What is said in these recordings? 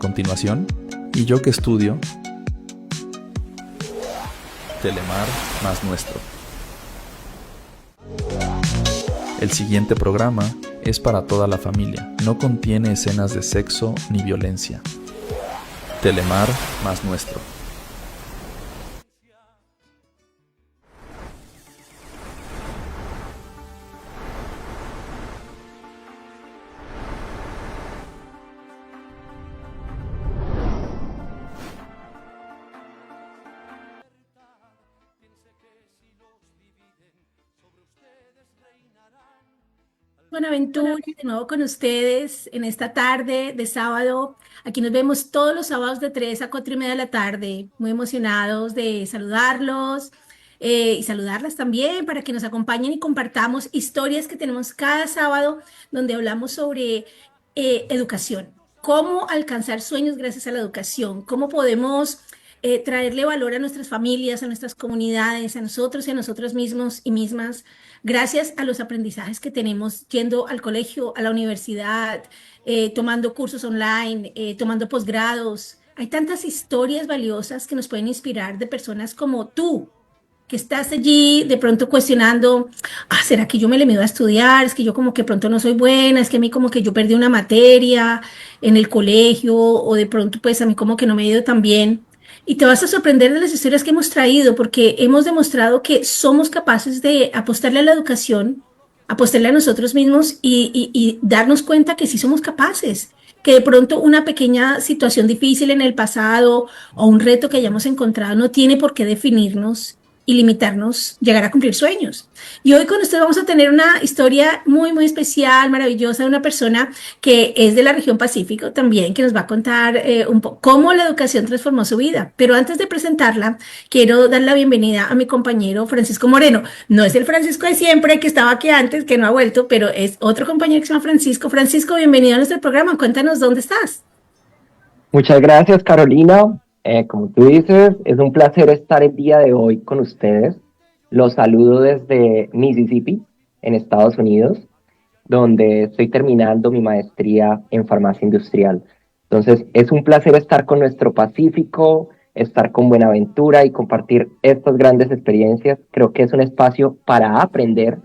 continuación, Y yo que estudio, Telemar más nuestro. El siguiente programa es para toda la familia. No contiene escenas de sexo ni violencia. Telemar más nuestro. Buenaventura, de nuevo con ustedes en esta tarde de sábado. Aquí nos vemos todos los sábados de 3 a 4 y media de la tarde. Muy emocionados de saludarlos y saludarlas también para que nos acompañen y compartamos historias que tenemos cada sábado donde hablamos sobre educación, cómo alcanzar sueños gracias a la educación, cómo podemos traerle valor a nuestras familias, a nuestras comunidades, a nosotros y a nosotros mismos y mismas gracias a los aprendizajes que tenemos yendo al colegio, a la universidad, tomando cursos online, tomando posgrados. Hay tantas historias valiosas que nos pueden inspirar de personas como tú, que estás allí de pronto cuestionando, ¿será que yo me le mido a estudiar? Es que yo como que pronto no soy buena, es que a mí como que yo perdí una materia en el colegio o de pronto pues a mí como que no me ha ido tan bien. Y te vas a sorprender de las historias que hemos traído, porque hemos demostrado que somos capaces de apostarle a la educación, apostarle a nosotros mismos y darnos cuenta que sí somos capaces, que de pronto una pequeña situación difícil en el pasado o un reto que hayamos encontrado no tiene por qué definirnos y limitarnos llegar a cumplir sueños. Y hoy con ustedes vamos a tener una historia muy, muy especial, maravillosa, de una persona que es de la región Pacífico también, que nos va a contar un poco cómo la educación transformó su vida. Pero antes de presentarla, quiero dar la bienvenida a mi compañero Francisco Moreno. No es el Francisco de siempre, que estaba aquí antes, que no ha vuelto, pero es otro compañero que se llama Francisco. Francisco, bienvenido a nuestro programa. Cuéntanos dónde estás. Muchas gracias, Carolina. Como tú dices, es un placer estar el día de hoy con ustedes. Los saludo desde Mississippi, en Estados Unidos, donde estoy terminando mi maestría en farmacia industrial. Entonces, es un placer estar con nuestro Pacífico, estar con Buenaventura y compartir estas grandes experiencias. Creo que es un espacio para aprender,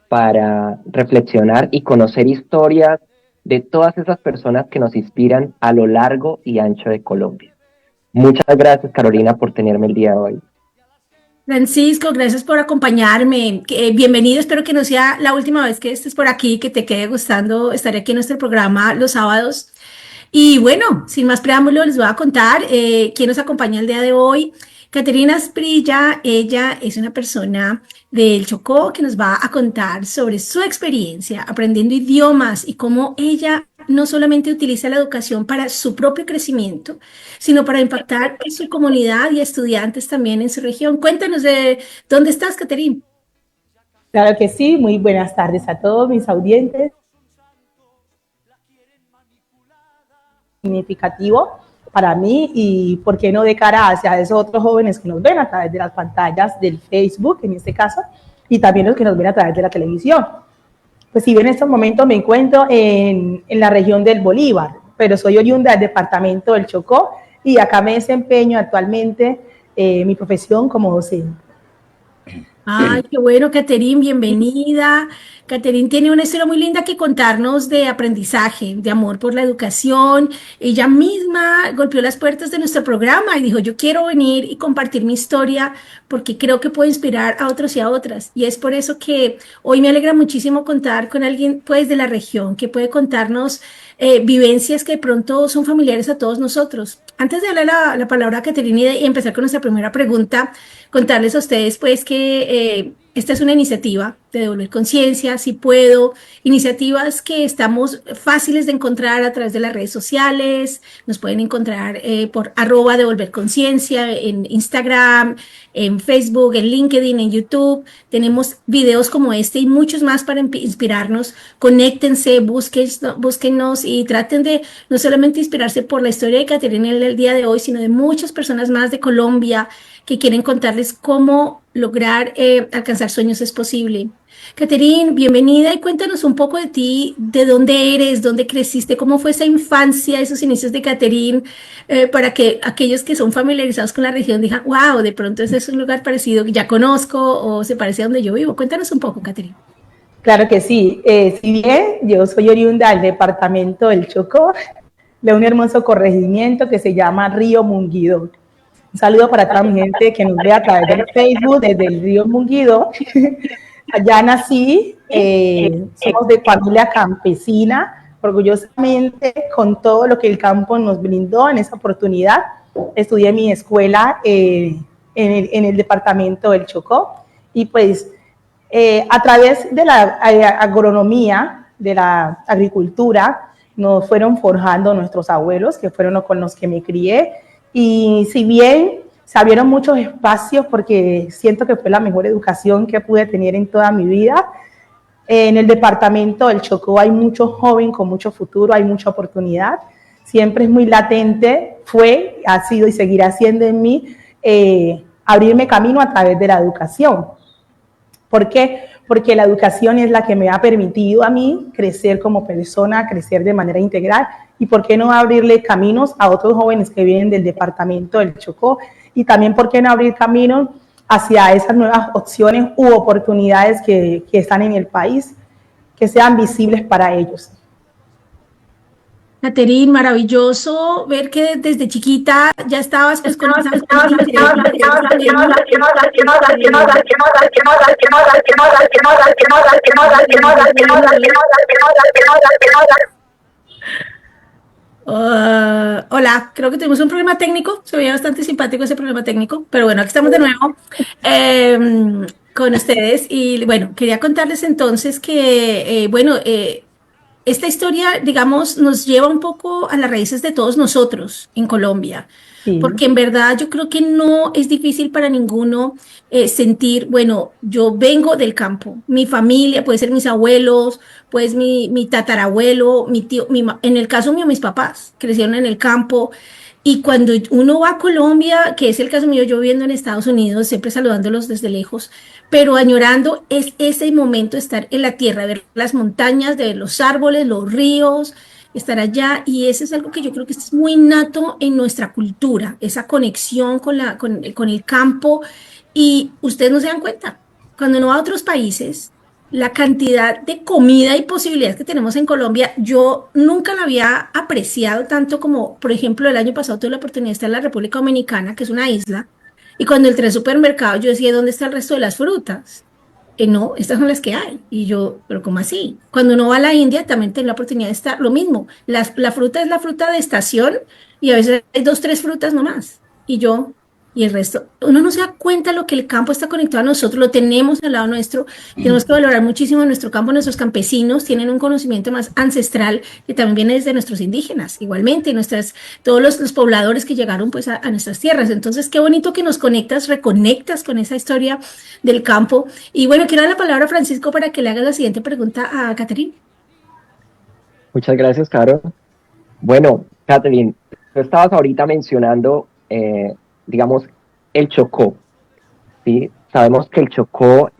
para reflexionar y conocer historias de todas esas personas que nos inspiran a lo largo y ancho de Colombia. Muchas gracias, Carolina, por tenerme el día de hoy. Francisco, gracias por acompañarme. Bienvenido, espero que no sea la última vez que estés por aquí, que te quede gustando estar aquí en nuestro programa los sábados. Y bueno, sin más preámbulo, les voy a contar quién nos acompaña el día de hoy. Caterina Asprilla, ella es una persona del Chocó que nos va a contar sobre su experiencia aprendiendo idiomas y cómo ella no solamente utiliza la educación para su propio crecimiento, sino para impactar en su comunidad y a estudiantes también en su región. Cuéntanos de dónde estás, Caterina. Claro que sí, muy buenas tardes a todos mis audientes. Significativo para mí y por qué no de cara hacia esos otros jóvenes que nos ven a través de las pantallas del Facebook, en este caso, y también los que nos ven a través de la televisión. Pues si bien en estos momentos me encuentro en la región del Bolívar, pero soy oriunda del departamento del Chocó y acá me desempeño actualmente mi profesión como docente. Ay, qué bueno, Caterine, bienvenida. Caterine tiene una historia muy linda que contarnos de aprendizaje, de amor por la educación. Ella misma golpeó las puertas de nuestro programa y dijo, yo quiero venir y compartir mi historia porque creo que puede inspirar a otros y a otras. Y es por eso que hoy me alegra muchísimo contar con alguien pues de la región que puede contarnos vivencias que de pronto son familiares a todos nosotros. Antes de darle la palabra a Caterina y empezar con nuestra primera pregunta, contarles a ustedes pues que esta es una iniciativa de Devolver Conciencia, Si Puedo, iniciativas que estamos fáciles de encontrar a través de las redes sociales, nos pueden encontrar por @devolverconciencia en Instagram, en Facebook, en LinkedIn, en YouTube. Tenemos videos como este y muchos más para inspirarnos. Conéctense, búsquennos y traten de no solamente inspirarse por la historia de Caterina el día de hoy, sino de muchas personas más de Colombia que quieren contarles cómo lograr alcanzar sueños es posible. Catherine, bienvenida y cuéntanos un poco de ti, de dónde eres, dónde creciste, cómo fue esa infancia, esos inicios de Catherine, para que aquellos que son familiarizados con la región digan, wow, de pronto ese es un lugar parecido que ya conozco o se parece a donde yo vivo. Cuéntanos un poco, Catherine. Claro que sí. Si bien yo soy oriunda del departamento del Chocó, de un hermoso corregimiento que se llama Río Munguidó. Un saludo para toda mi gente que nos ve a través del Facebook desde el Río Munguidó. Allá nací, somos de familia campesina, orgullosamente con todo lo que el campo nos brindó en esa oportunidad. Estudié mi escuela en el departamento del Chocó y pues a través de la agronomía, de la agricultura, nos fueron forjando nuestros abuelos, que fueron con los que me crié. Y si bien se abrieron muchos espacios, porque siento que fue la mejor educación que pude tener en toda mi vida, en el departamento del Chocó hay mucho joven con mucho futuro, hay mucha oportunidad. Siempre es muy latente, ha sido y seguirá siendo en mí abrirme camino a través de la educación. ¿Por qué? Porque la educación es la que me ha permitido a mí crecer como persona, crecer de manera integral, y por qué no abrirle caminos a otros jóvenes que vienen del departamento del Chocó, y también por qué no abrir caminos hacia esas nuevas opciones u oportunidades que están en el país, que sean visibles para ellos. Catherine, maravilloso ver que desde chiquita ya estabas pues con esa hola, creo que tuvimos un problema técnico, se veía bastante simpático ese problema técnico, pero bueno, aquí estamos de nuevo con ustedes y bueno, quería contarles entonces que, esta historia, digamos, nos lleva un poco a las raíces de todos nosotros en Colombia, Sí. porque en verdad yo creo que no es difícil para ninguno sentir, bueno, yo vengo del campo, mi familia, puede ser mis abuelos, pues mi tatarabuelo, mi tío, en el caso mío, mis papás crecieron en el campo. Y cuando uno va a Colombia, que es el caso mío, yo viviendo en Estados Unidos, siempre saludándolos desde lejos, pero añorando es ese momento de estar en la tierra, de ver las montañas, de ver los árboles, los ríos, estar allá, y eso es algo que yo creo que es muy innato en nuestra cultura, esa conexión con el campo, y ustedes no se dan cuenta, cuando uno va a otros países, la cantidad de comida y posibilidades que tenemos en Colombia, yo nunca la había apreciado tanto como, por ejemplo, el año pasado tuve la oportunidad de estar en la República Dominicana, que es una isla, y cuando entré al supermercado yo decía, ¿dónde está el resto de las frutas? No, estas son las que hay. Y yo, ¿pero cómo así? Cuando uno va a la India también tengo la oportunidad de estar, lo mismo, la fruta es la fruta de estación y a veces hay 2, 3 frutas nomás. Y el resto, uno no se da cuenta de lo que el campo está conectado a nosotros, lo tenemos al lado nuestro, tenemos que valorar muchísimo nuestro campo, nuestros campesinos tienen un conocimiento más ancestral que también viene desde nuestros indígenas, igualmente, todos los pobladores que llegaron pues a nuestras tierras. Entonces, qué bonito que nos reconectas con esa historia del campo. Y bueno, quiero dar la palabra a Francisco para que le haga la siguiente pregunta a Catherine. Muchas gracias, Caro. Bueno, Catherine, tú estabas ahorita mencionando digamos, el Chocó, ¿sí? Sabemos que el Chocó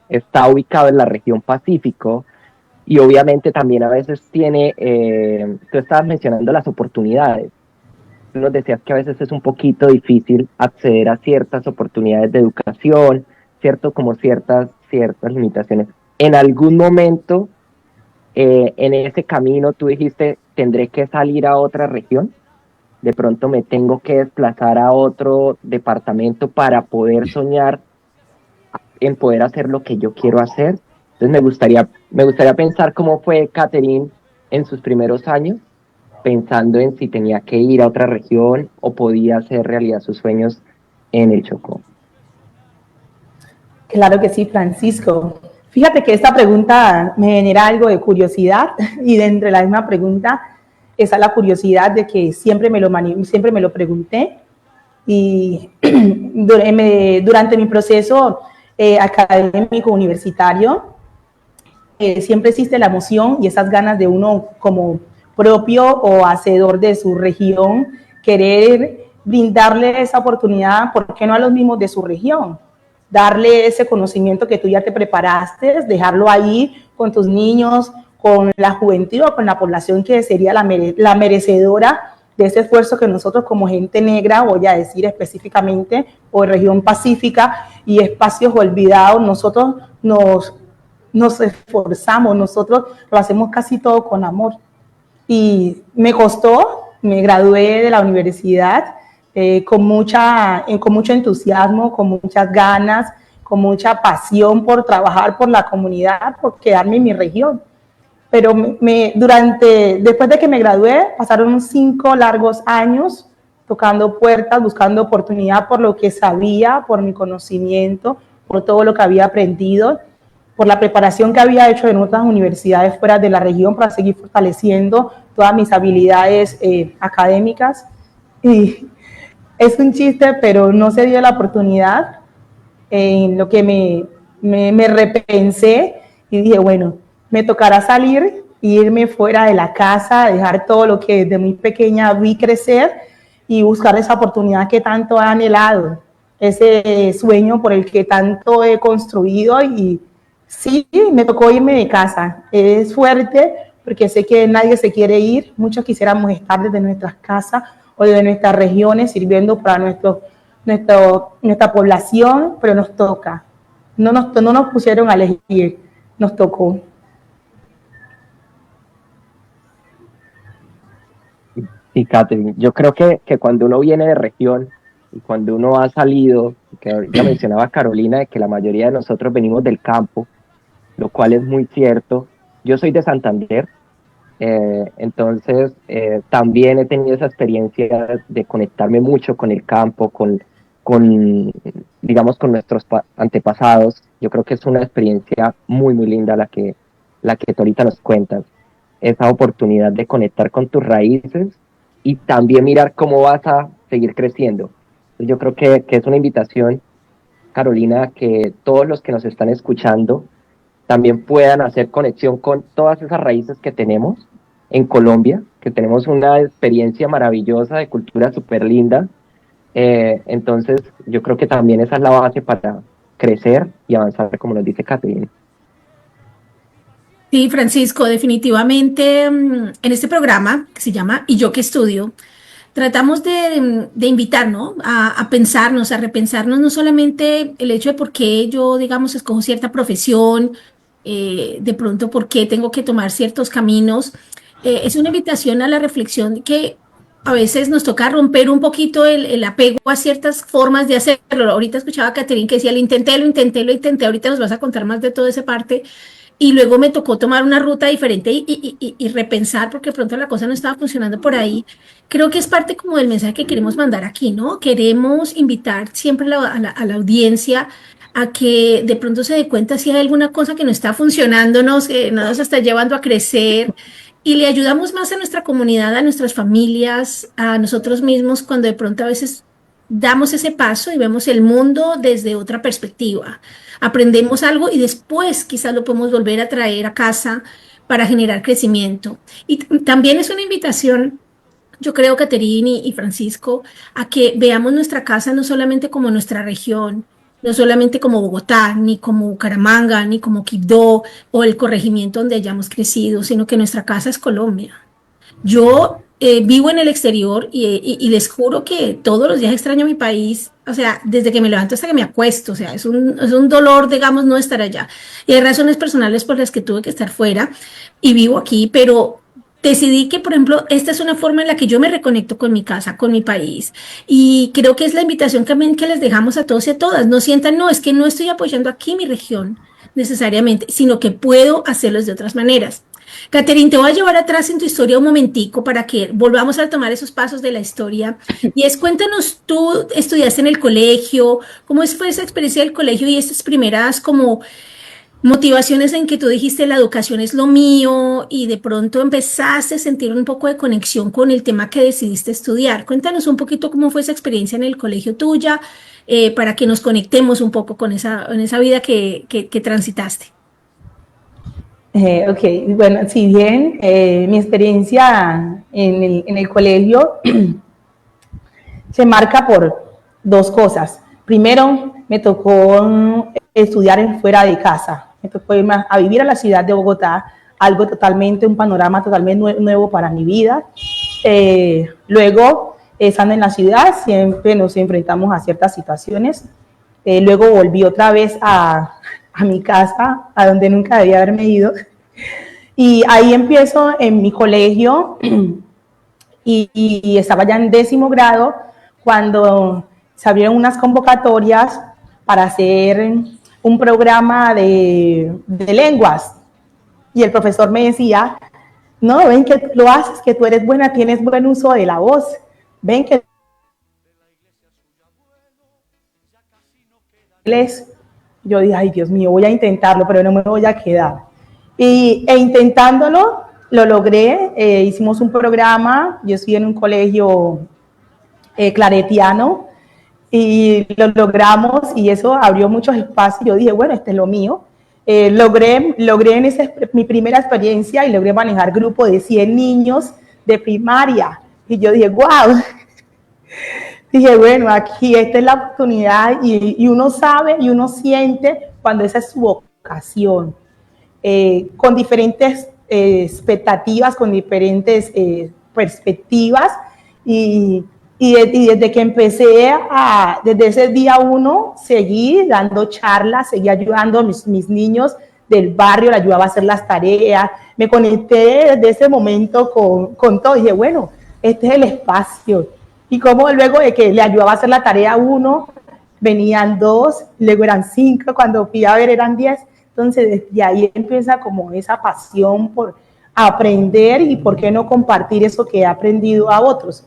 está ubicado en la región Pacífico y obviamente también a veces tiene, tú estabas mencionando las oportunidades. Tú nos decías que a veces es un poquito difícil acceder a ciertas oportunidades de educación, ¿cierto? Como ciertas limitaciones. En algún momento, en ese camino, tú dijiste, ¿tendré que salir a otra región? De pronto me tengo que desplazar a otro departamento para poder soñar en poder hacer lo que yo quiero hacer. Entonces me gustaría pensar cómo fue Catherine en sus primeros años, pensando en si tenía que ir a otra región o podía hacer realidad sus sueños en el Chocó. Claro que sí, Francisco. Fíjate que esta pregunta me genera algo de curiosidad y dentro de la misma pregunta esa es la curiosidad de que siempre me lo pregunté y durante mi proceso académico universitario siempre existe la emoción y esas ganas de uno como propio o hacedor de su región querer brindarle esa oportunidad, ¿por qué no a los mismos de su región? darle ese conocimiento que tú ya te preparaste, dejarlo ahí con tus niños, con la juventud o con la población que sería la merecedora de ese esfuerzo que nosotros como gente negra, voy a decir específicamente, o región pacífica y espacios olvidados, nosotros nos esforzamos, nosotros lo hacemos casi todo con amor. Y me costó, me gradué de la universidad con mucho entusiasmo, con muchas ganas, con mucha pasión por trabajar por la comunidad, por quedarme en mi región. Pero después de que me gradué, pasaron 5 largos años tocando puertas, buscando oportunidad por lo que sabía, por mi conocimiento, por todo lo que había aprendido, por la preparación que había hecho en otras universidades fuera de la región para seguir fortaleciendo todas mis habilidades académicas. Y es un chiste, pero no se dio la oportunidad, en lo que me repensé y dije, bueno, me tocará salir e irme fuera de la casa, dejar todo lo que desde muy pequeña vi crecer y buscar esa oportunidad que tanto he anhelado, ese sueño por el que tanto he construido. Y sí, me tocó irme de casa. Es fuerte porque sé que nadie se quiere ir, muchos quisiéramos estar desde nuestras casas o desde nuestras regiones sirviendo para nuestra población, pero nos toca. No nos pusieron a elegir, nos tocó. Sí, Catherine, yo creo que cuando uno viene de región y cuando uno ha salido, que ya mencionaba Carolina, de que la mayoría de nosotros venimos del campo, lo cual es muy cierto. Yo soy de Santander, entonces también he tenido esa experiencia de conectarme mucho con el campo, digamos, con nuestros antepasados. Yo creo que es una experiencia muy, muy linda la que tú ahorita nos cuentas. Esa oportunidad de conectar con tus raíces y también mirar cómo vas a seguir creciendo. Yo creo que es una invitación, Carolina, que todos los que nos están escuchando también puedan hacer conexión con todas esas raíces que tenemos en Colombia, que tenemos una experiencia maravillosa de cultura súper linda. Entonces, yo creo que también esa es la base para crecer y avanzar, como nos dice Catherine. Sí, Francisco, definitivamente en este programa que se llama ¿Y yo qué estudio? Tratamos de invitar, ¿no? a pensarnos, a repensarnos no solamente el hecho de por qué yo, digamos, escojo cierta profesión, de pronto por qué tengo que tomar ciertos caminos. Es una invitación a la reflexión que a veces nos toca romper un poquito el apego a ciertas formas de hacerlo. Ahorita escuchaba a Catherine que decía, lo intenté, ahorita nos vas a contar más de toda esa parte. Y luego me tocó tomar una ruta diferente y repensar porque pronto la cosa no estaba funcionando por ahí. Creo que es parte como del mensaje que queremos mandar aquí, ¿no? Queremos invitar siempre a la audiencia a que de pronto se dé cuenta si hay alguna cosa que no está funcionando, no nos está llevando a crecer y le ayudamos más a nuestra comunidad, a nuestras familias, a nosotros mismos cuando de pronto a veces damos ese paso y vemos el mundo desde otra perspectiva. Aprendemos algo y después quizás lo podemos volver a traer a casa para generar crecimiento. Y también es una invitación, yo creo, Catherine y Francisco, a que veamos nuestra casa no solamente como nuestra región, no solamente como Bogotá, ni como Bucaramanga, ni como Quibdó o el corregimiento donde hayamos crecido, sino que nuestra casa es Colombia. Yo vivo en el exterior y les juro que todos los días extraño mi país, o sea, desde que me levanto hasta que me acuesto, o sea, es un dolor, digamos, no estar allá. Y hay razones personales por las que tuve que estar fuera y vivo aquí, pero decidí que, por ejemplo, esta es una forma en la que yo me reconecto con mi casa, con mi país. Y creo que es la invitación también que les dejamos a todos y a todas. No sientan, no, es que no estoy apoyando aquí mi región necesariamente, sino que puedo hacerlo de otras maneras. Catherine, te voy a llevar atrás en tu historia un momentico para que volvamos a tomar esos pasos de la historia. Y cuéntanos, tú estudiaste en el colegio, ¿cómo fue esa experiencia del colegio y estas primeras como motivaciones en que tú dijiste la educación es lo mío y de pronto empezaste a sentir un poco de conexión con el tema que decidiste estudiar? Cuéntanos un poquito cómo fue esa experiencia en el colegio tuya, para que nos conectemos un poco con esa vida que transitaste. Ok, bueno, si bien mi experiencia en el colegio se marca por dos cosas. Primero me tocó estudiar fuera de casa, me tocó irme a vivir a la ciudad de Bogotá, algo totalmente, un panorama totalmente nuevo para mi vida. Luego, estando en la ciudad, siempre nos enfrentamos a ciertas situaciones. Luego volví otra vez a mi casa, a donde nunca debía haberme ido. Y ahí empiezo en mi colegio y estaba ya en 10º grado cuando se abrieron unas convocatorias para hacer un programa de lenguas. Y el profesor me decía, no, ven que lo haces, que tú eres buena, tienes buen uso de la voz. Ven que yo dije, ay Dios mío, voy a intentarlo, pero no me voy a quedar. Intentándolo, lo logré, hicimos un programa, yo estoy en un colegio claretiano, y lo logramos, y eso abrió muchos espacios. Yo dije, bueno, este es lo mío. Logré en mi primera experiencia y logré manejar grupo de 100 niños de primaria. Y yo dije, wow. Dije, bueno, aquí esta es la oportunidad y uno sabe y uno siente cuando esa es su vocación. Con diferentes expectativas, con diferentes perspectivas y desde que empecé desde ese día 1, seguí dando charlas, seguí ayudando a mis niños del barrio, le ayudaba a hacer las tareas, me conecté desde ese momento con todo, y dije, bueno, este es el espacio. Y como luego de que le ayudaba a hacer la tarea a 1, venían 2, luego eran 5, cuando fui a ver eran 10, entonces desde ahí empieza como esa pasión por aprender y por qué no compartir eso que he aprendido a otros.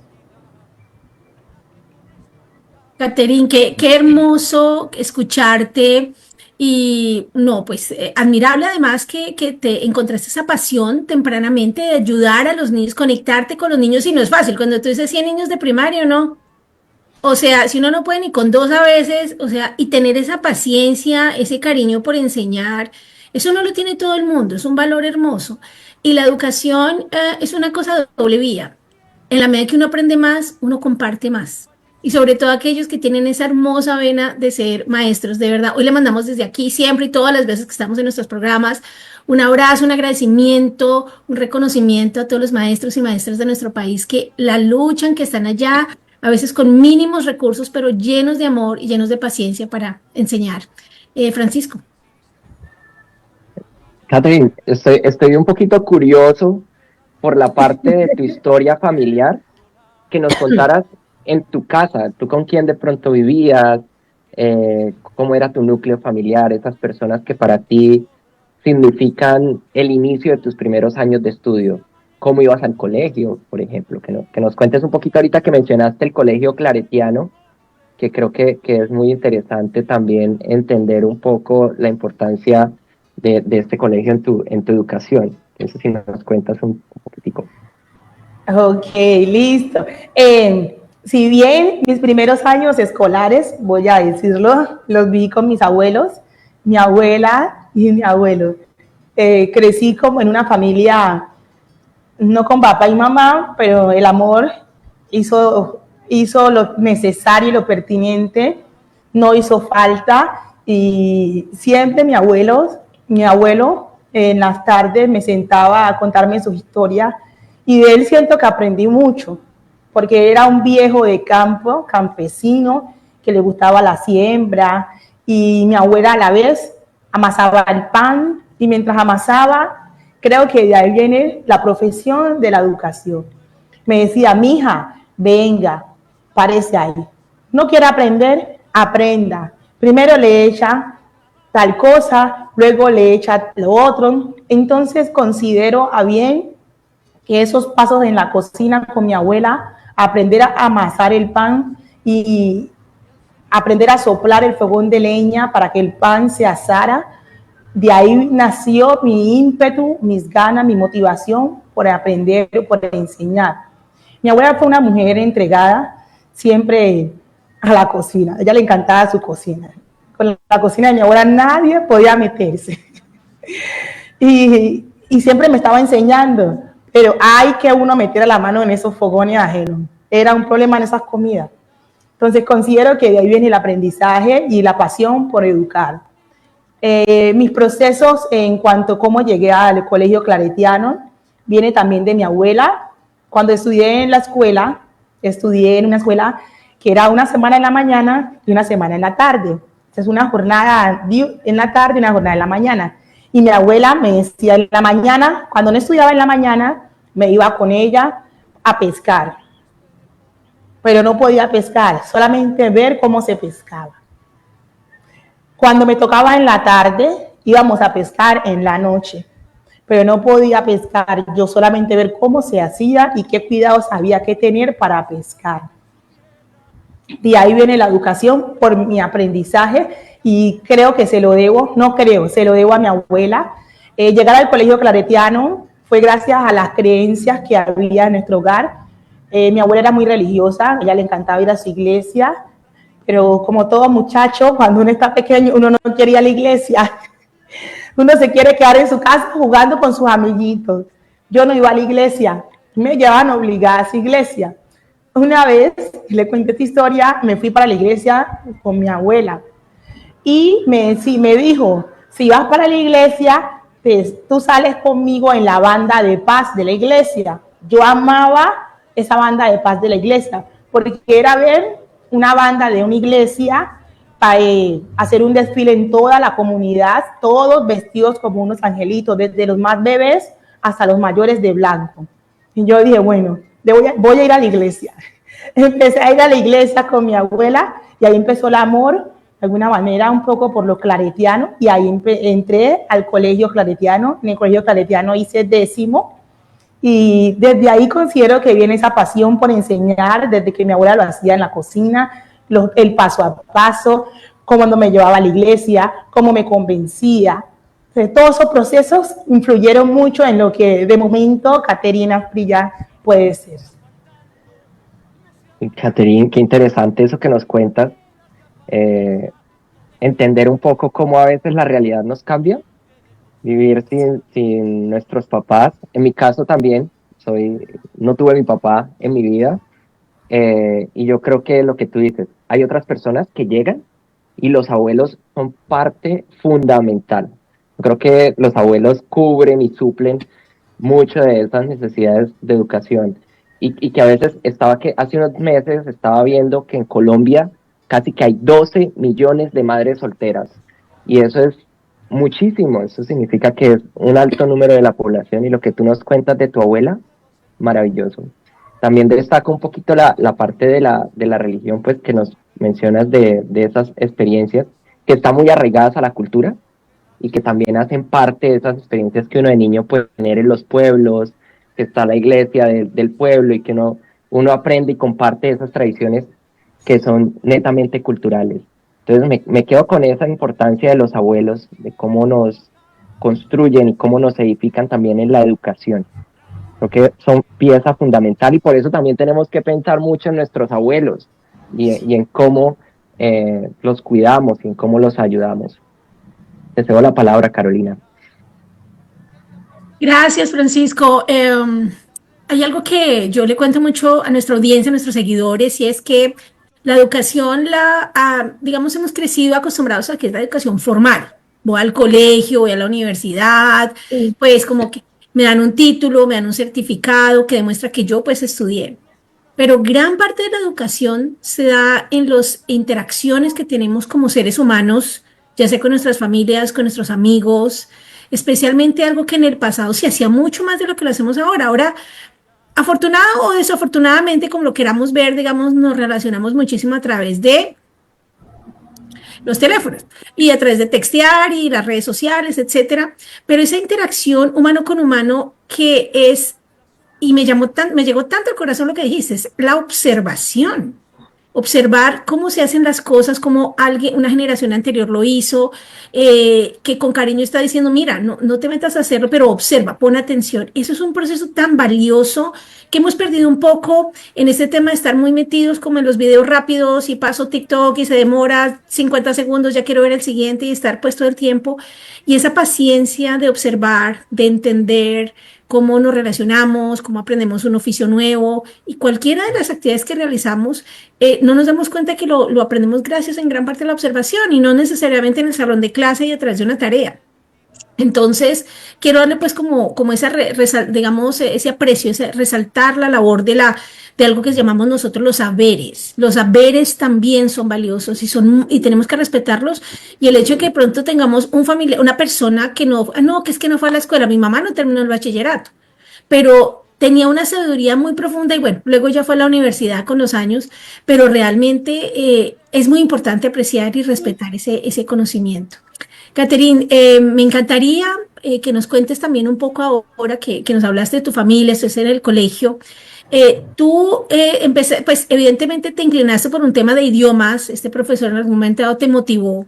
Catherine, qué hermoso escucharte y no, pues admirable además que te encontraste esa pasión tempranamente de ayudar a los niños, conectarte con los niños y no es fácil, cuando tú dices 100 niños de primaria, ¿no? O sea, si uno no puede ni con 2 a veces, o sea, y tener esa paciencia, ese cariño por enseñar, eso no lo tiene todo el mundo, es un valor hermoso. Y la educación es una cosa de doble vía. En la medida que uno aprende más, uno comparte más. Y sobre todo aquellos que tienen esa hermosa vena de ser maestros, de verdad. Hoy le mandamos desde aquí siempre y todas las veces que estamos en nuestros programas un abrazo, un agradecimiento, un reconocimiento a todos los maestros y maestras de nuestro país que la luchan, que están allá, a veces con mínimos recursos, pero llenos de amor y llenos de paciencia para enseñar. Francisco. Catherine, estoy un poquito curioso por la parte de tu historia familiar, que nos contaras en tu casa, tú con quién de pronto vivías, cómo era tu núcleo familiar, esas personas que para ti significan el inicio de tus primeros años de estudio, cómo ibas al colegio, por ejemplo, que nos cuentes un poquito ahorita que mencionaste el colegio claretiano, que creo que es muy interesante también entender un poco la importancia de este colegio en tu educación. Eso sí nos cuentas un poquitico. Ok, listo. Si bien mis primeros años escolares, voy a decirlo, los viví con mis abuelos, mi abuela y mi abuelo. Crecí como en una familia, no con papá y mamá, pero el amor hizo lo necesario y lo pertinente, no hizo falta, y siempre mi abuelo en las tardes me sentaba a contarme sus historias, y de él siento que aprendí mucho, porque era un viejo de campo, campesino, que le gustaba la siembra, y mi abuela a la vez amasaba el pan, y mientras amasaba, creo que de ahí viene la profesión de la educación. Me decía, mija, venga, párese ahí. ¿No quiere aprender? Aprenda. Primero le echa tal cosa, luego le echa lo otro. Entonces considero a bien que esos pasos en la cocina con mi abuela, aprender a amasar el pan y aprender a soplar el fogón de leña para que el pan se asara, de ahí nació mi ímpetu, mis ganas, mi motivación por aprender, por enseñar. Mi abuela fue una mujer entregada siempre a la cocina. A ella le encantaba su cocina. Con la cocina de mi abuela nadie podía meterse. Y siempre me estaba enseñando, pero hay que uno metiera la mano en esos fogones ajenos. Era un problema en esas comidas. Entonces considero que de ahí viene el aprendizaje y la pasión por educar. Mis procesos en cuanto a cómo llegué al colegio claretiano viene también de mi abuela. Cuando estudié en la escuela, estudié en una escuela que era una semana en la mañana y una semana en la tarde. Es una jornada en la tarde y una jornada en la mañana. Y mi abuela me decía en la mañana, cuando no estudiaba en la mañana, me iba con ella a pescar. Pero no podía pescar, solamente ver cómo se pescaba. Cuando me tocaba en la tarde, íbamos a pescar en la noche, pero no podía pescar, yo solamente ver cómo se hacía y qué cuidados había que tener para pescar. De ahí viene la educación por mi aprendizaje y creo que se lo debo, se lo debo a mi abuela. Llegar al colegio claretiano fue gracias a las creencias que había en nuestro hogar. Mi abuela era muy religiosa, a ella le encantaba ir a su iglesia, pero como todo muchacho, cuando uno está pequeño, uno no quiere ir a la iglesia. Uno se quiere quedar en su casa jugando con sus amiguitos. Yo no iba a la iglesia, me llevaban obligada a esa iglesia. Una vez, le cuento esta historia, me fui para la iglesia con mi abuela y me dijo, si vas para la iglesia, pues, tú sales conmigo en la banda de paz de la iglesia. Yo amaba esa banda de paz de la iglesia, porque era ver una banda de una iglesia para hacer un desfile en toda la comunidad, todos vestidos como unos angelitos, desde los más bebés hasta los mayores de blanco. Y yo dije, bueno, voy a ir a la iglesia. Empecé a ir a la iglesia con mi abuela y ahí empezó el amor, de alguna manera, un poco por lo claretiano, y ahí entré al colegio claretiano. En el colegio claretiano hice 10º, y desde ahí considero que viene esa pasión por enseñar, desde que mi abuela lo hacía en la cocina, el paso a paso, cómo me llevaba a la iglesia, cómo me convencía. Entonces, todos esos procesos influyeron mucho en lo que de momento Caterina Frilla puede ser. Caterina, qué interesante eso que nos cuentas. Entender un poco cómo a veces la realidad nos cambia, vivir sin nuestros papás. En mi caso también, no tuve mi papá en mi vida, y yo creo que lo que tú dices, hay otras personas que llegan y los abuelos son parte fundamental. Yo creo que los abuelos cubren y suplen mucho de esas necesidades de educación, y que a veces hace unos meses estaba viendo que en Colombia casi que hay 12 millones de madres solteras, y eso es muchísimo. Eso significa que es un alto número de la población, y lo que tú nos cuentas de tu abuela, maravilloso. También destaca un poquito la parte de la religión, pues, que nos mencionas de esas experiencias que están muy arraigadas a la cultura y que también hacen parte de esas experiencias que uno de niño puede tener en los pueblos, que está la iglesia del pueblo, y que uno aprende y comparte esas tradiciones que son netamente culturales. Entonces me quedo con esa importancia de los abuelos, de cómo nos construyen y cómo nos edifican también en la educación. Creo que son pieza fundamental, y por eso también tenemos que pensar mucho en nuestros abuelos y en cómo los cuidamos y en cómo los ayudamos. Te cedo la palabra, Carolina. Gracias, Francisco. Hay algo que yo le cuento mucho a nuestra audiencia, a nuestros seguidores, y es que la educación, digamos, hemos crecido acostumbrados a que es la educación formal. Voy al colegio, voy a la universidad, pues como que me dan un título, me dan un certificado que demuestra que yo pues estudié. Pero gran parte de la educación se da en las interacciones que tenemos como seres humanos, ya sea con nuestras familias, con nuestros amigos, especialmente algo que en el pasado se hacía mucho más de lo que lo hacemos ahora. Ahora, afortunado o desafortunadamente, como lo queramos ver, digamos, nos relacionamos muchísimo a través de los teléfonos y a través de textear y las redes sociales, etcétera. Pero esa interacción humano con humano que es, y me llegó tanto al corazón lo que dijiste, es la observación. Observar cómo se hacen las cosas, cómo una generación anterior lo hizo, que con cariño está diciendo, mira, no te metas a hacerlo, pero observa, pon atención. Eso es un proceso tan valioso que hemos perdido un poco en este tema de estar muy metidos como en los videos rápidos, y paso TikTok y se demora 50 segundos, ya quiero ver el siguiente, y estar pues todo el tiempo. Y esa paciencia de observar, de entender, cómo nos relacionamos, cómo aprendemos un oficio nuevo y cualquiera de las actividades que realizamos, no nos damos cuenta que lo aprendemos gracias en gran parte a la observación y no necesariamente en el salón de clase y a través de una tarea. Entonces, quiero darle pues como esa, digamos, ese aprecio, ese, resaltar la labor de algo que llamamos nosotros los saberes. Los saberes también son valiosos y tenemos que respetarlos. Y el hecho de que de pronto tengamos una persona que no, que es que no fue a la escuela, mi mamá no terminó el bachillerato, pero tenía una sabiduría muy profunda y bueno, luego ya fue a la universidad con los años, pero realmente es muy importante apreciar y respetar ese conocimiento. Catherine, me encantaría que nos cuentes también un poco ahora que nos hablaste de tu familia, estás en el colegio. Tú pues evidentemente te inclinaste por un tema de idiomas, este profesor en algún momento dado te motivó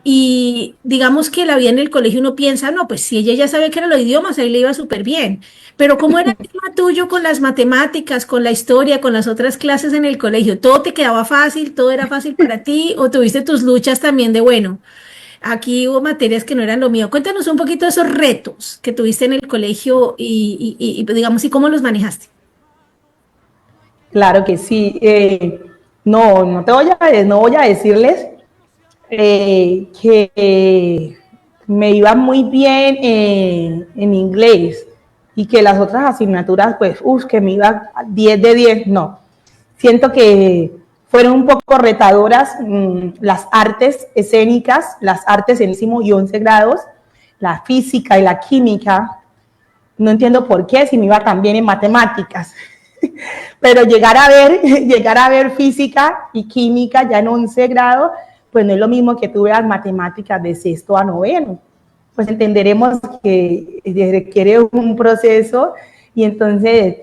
y digamos que la vida en el colegio uno piensa, no, pues si ella ya sabe que eran los idiomas, ahí le iba súper bien, pero ¿cómo era el tema tuyo con las matemáticas, con la historia, con las otras clases en el colegio? ¿Todo te quedaba fácil, todo era fácil para ti o tuviste tus luchas también de bueno? Aquí hubo materias que no eran lo mío. Cuéntanos un poquito de esos retos que tuviste en el colegio y digamos, y cómo los manejaste. Claro que sí. No voy a decirles que me iba muy bien en inglés y que las otras asignaturas, pues, que me iba 10 de 10. No. Siento que fueron un poco retadoras las artes escénicas, las artes en 11 grados, la física y la química. No entiendo por qué, si me iba tan bien en matemáticas. Pero llegar a ver física y química ya en 11 grados, pues no es lo mismo que tú veas matemáticas de 6º a 9º. Pues entenderemos que requiere un proceso y entonces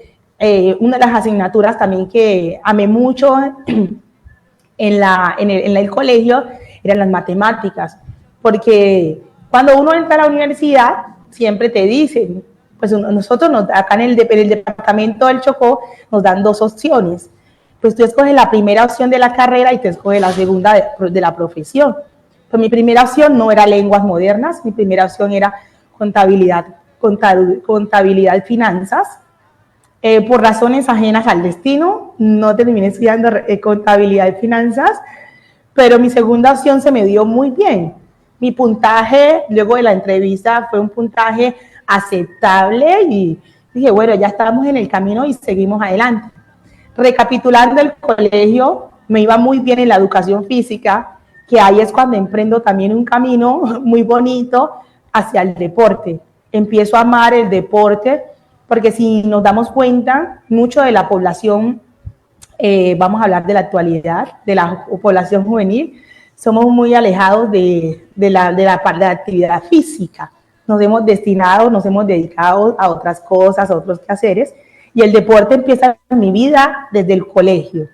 una de las asignaturas también que amé mucho en el colegio eran las matemáticas, porque cuando uno entra a la universidad siempre te dicen, pues nosotros acá en el departamento del Chocó nos dan 2 opciones, pues tú escoges la primera opción de la carrera y te escoges la segunda de la profesión. Pues mi primera opción no era lenguas modernas, mi primera opción era contabilidad y finanzas. Por razones ajenas al destino, no terminé estudiando contabilidad y finanzas, pero mi segunda opción se me dio muy bien. Mi puntaje, luego de la entrevista, fue un puntaje aceptable y dije, bueno, ya estamos en el camino y seguimos adelante. Recapitulando el colegio, me iba muy bien en la educación física, que ahí es cuando emprendo también un camino muy bonito hacia el deporte. Empiezo a amar el deporte, porque si nos damos cuenta, mucho de la población, vamos a hablar de la actualidad, de la población juvenil, somos muy alejados de la actividad física. Nos hemos dedicado a otras cosas, a otros quehaceres, y el deporte empieza en mi vida desde el colegio.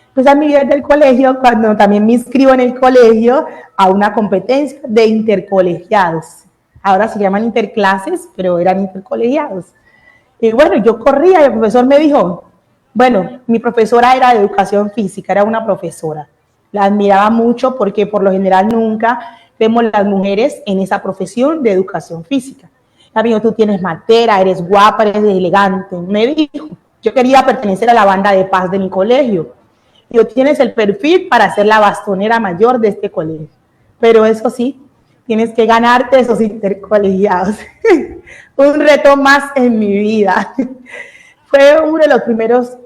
Empieza en mi vida desde el colegio cuando también me inscribo en el colegio a una competencia de intercolegiados. Ahora se llaman interclases, pero eran intercolegiados. Y bueno, yo corría y el profesor me dijo, bueno, mi profesora era de educación física, era una profesora. La admiraba mucho porque por lo general nunca vemos las mujeres en esa profesión de educación física. Me dijo, tú tienes matera, eres guapa, eres elegante. Me dijo, yo quería pertenecer a la banda de paz de mi colegio. Digo, tienes el perfil para ser la bastonera mayor de este colegio. Pero eso sí, tienes que ganarte esos intercolegiados. Un reto más en mi vida. Fue uno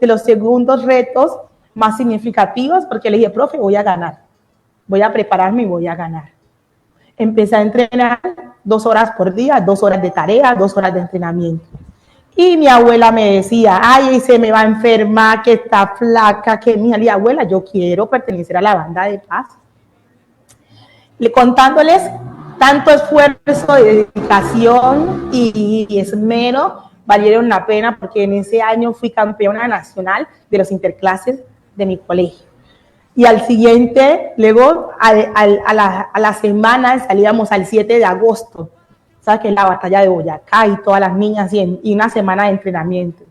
de los segundos retos más significativos porque le dije, profe, voy a ganar. Voy a prepararme y voy a ganar. Empecé a entrenar 2 horas por día, 2 horas de tarea, 2 horas de entrenamiento. Y mi abuela me decía, ay, se me va a enfermar, que está flaca, que mi abuela, yo quiero pertenecer a la banda de paz. Contándoles tanto esfuerzo, dedicación y esmero valieron la pena porque en ese año fui campeona nacional de los interclases de mi colegio. Y al siguiente, luego a la semana salíamos al 7 de agosto, ¿sabes? Que es la batalla de Boyacá y todas las niñas y una semana de entrenamiento.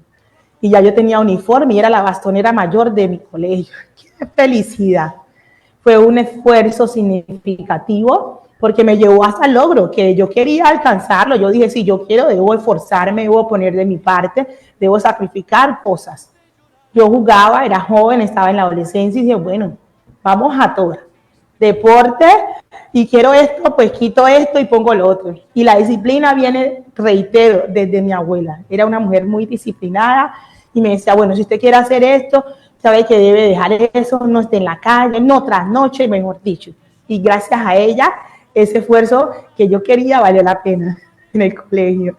Y ya yo tenía uniforme y era la bastonera mayor de mi colegio. ¡Qué felicidad! Fue un esfuerzo significativo porque me llevó hasta el logro, que yo quería alcanzarlo. Yo dije, si yo quiero, debo esforzarme, debo poner de mi parte, debo sacrificar cosas. Yo jugaba, era joven, estaba en la adolescencia y dije, bueno, vamos a todo. Deporte, y quiero esto, pues quito esto y pongo lo otro. Y la disciplina viene, reitero, desde mi abuela. Era una mujer muy disciplinada y me decía, bueno, si usted quiere hacer esto, sabe que debe dejar eso, no esté en la calle, no trasnoche, mejor dicho. Y gracias a ella, ese esfuerzo que yo quería valió la pena en el colegio.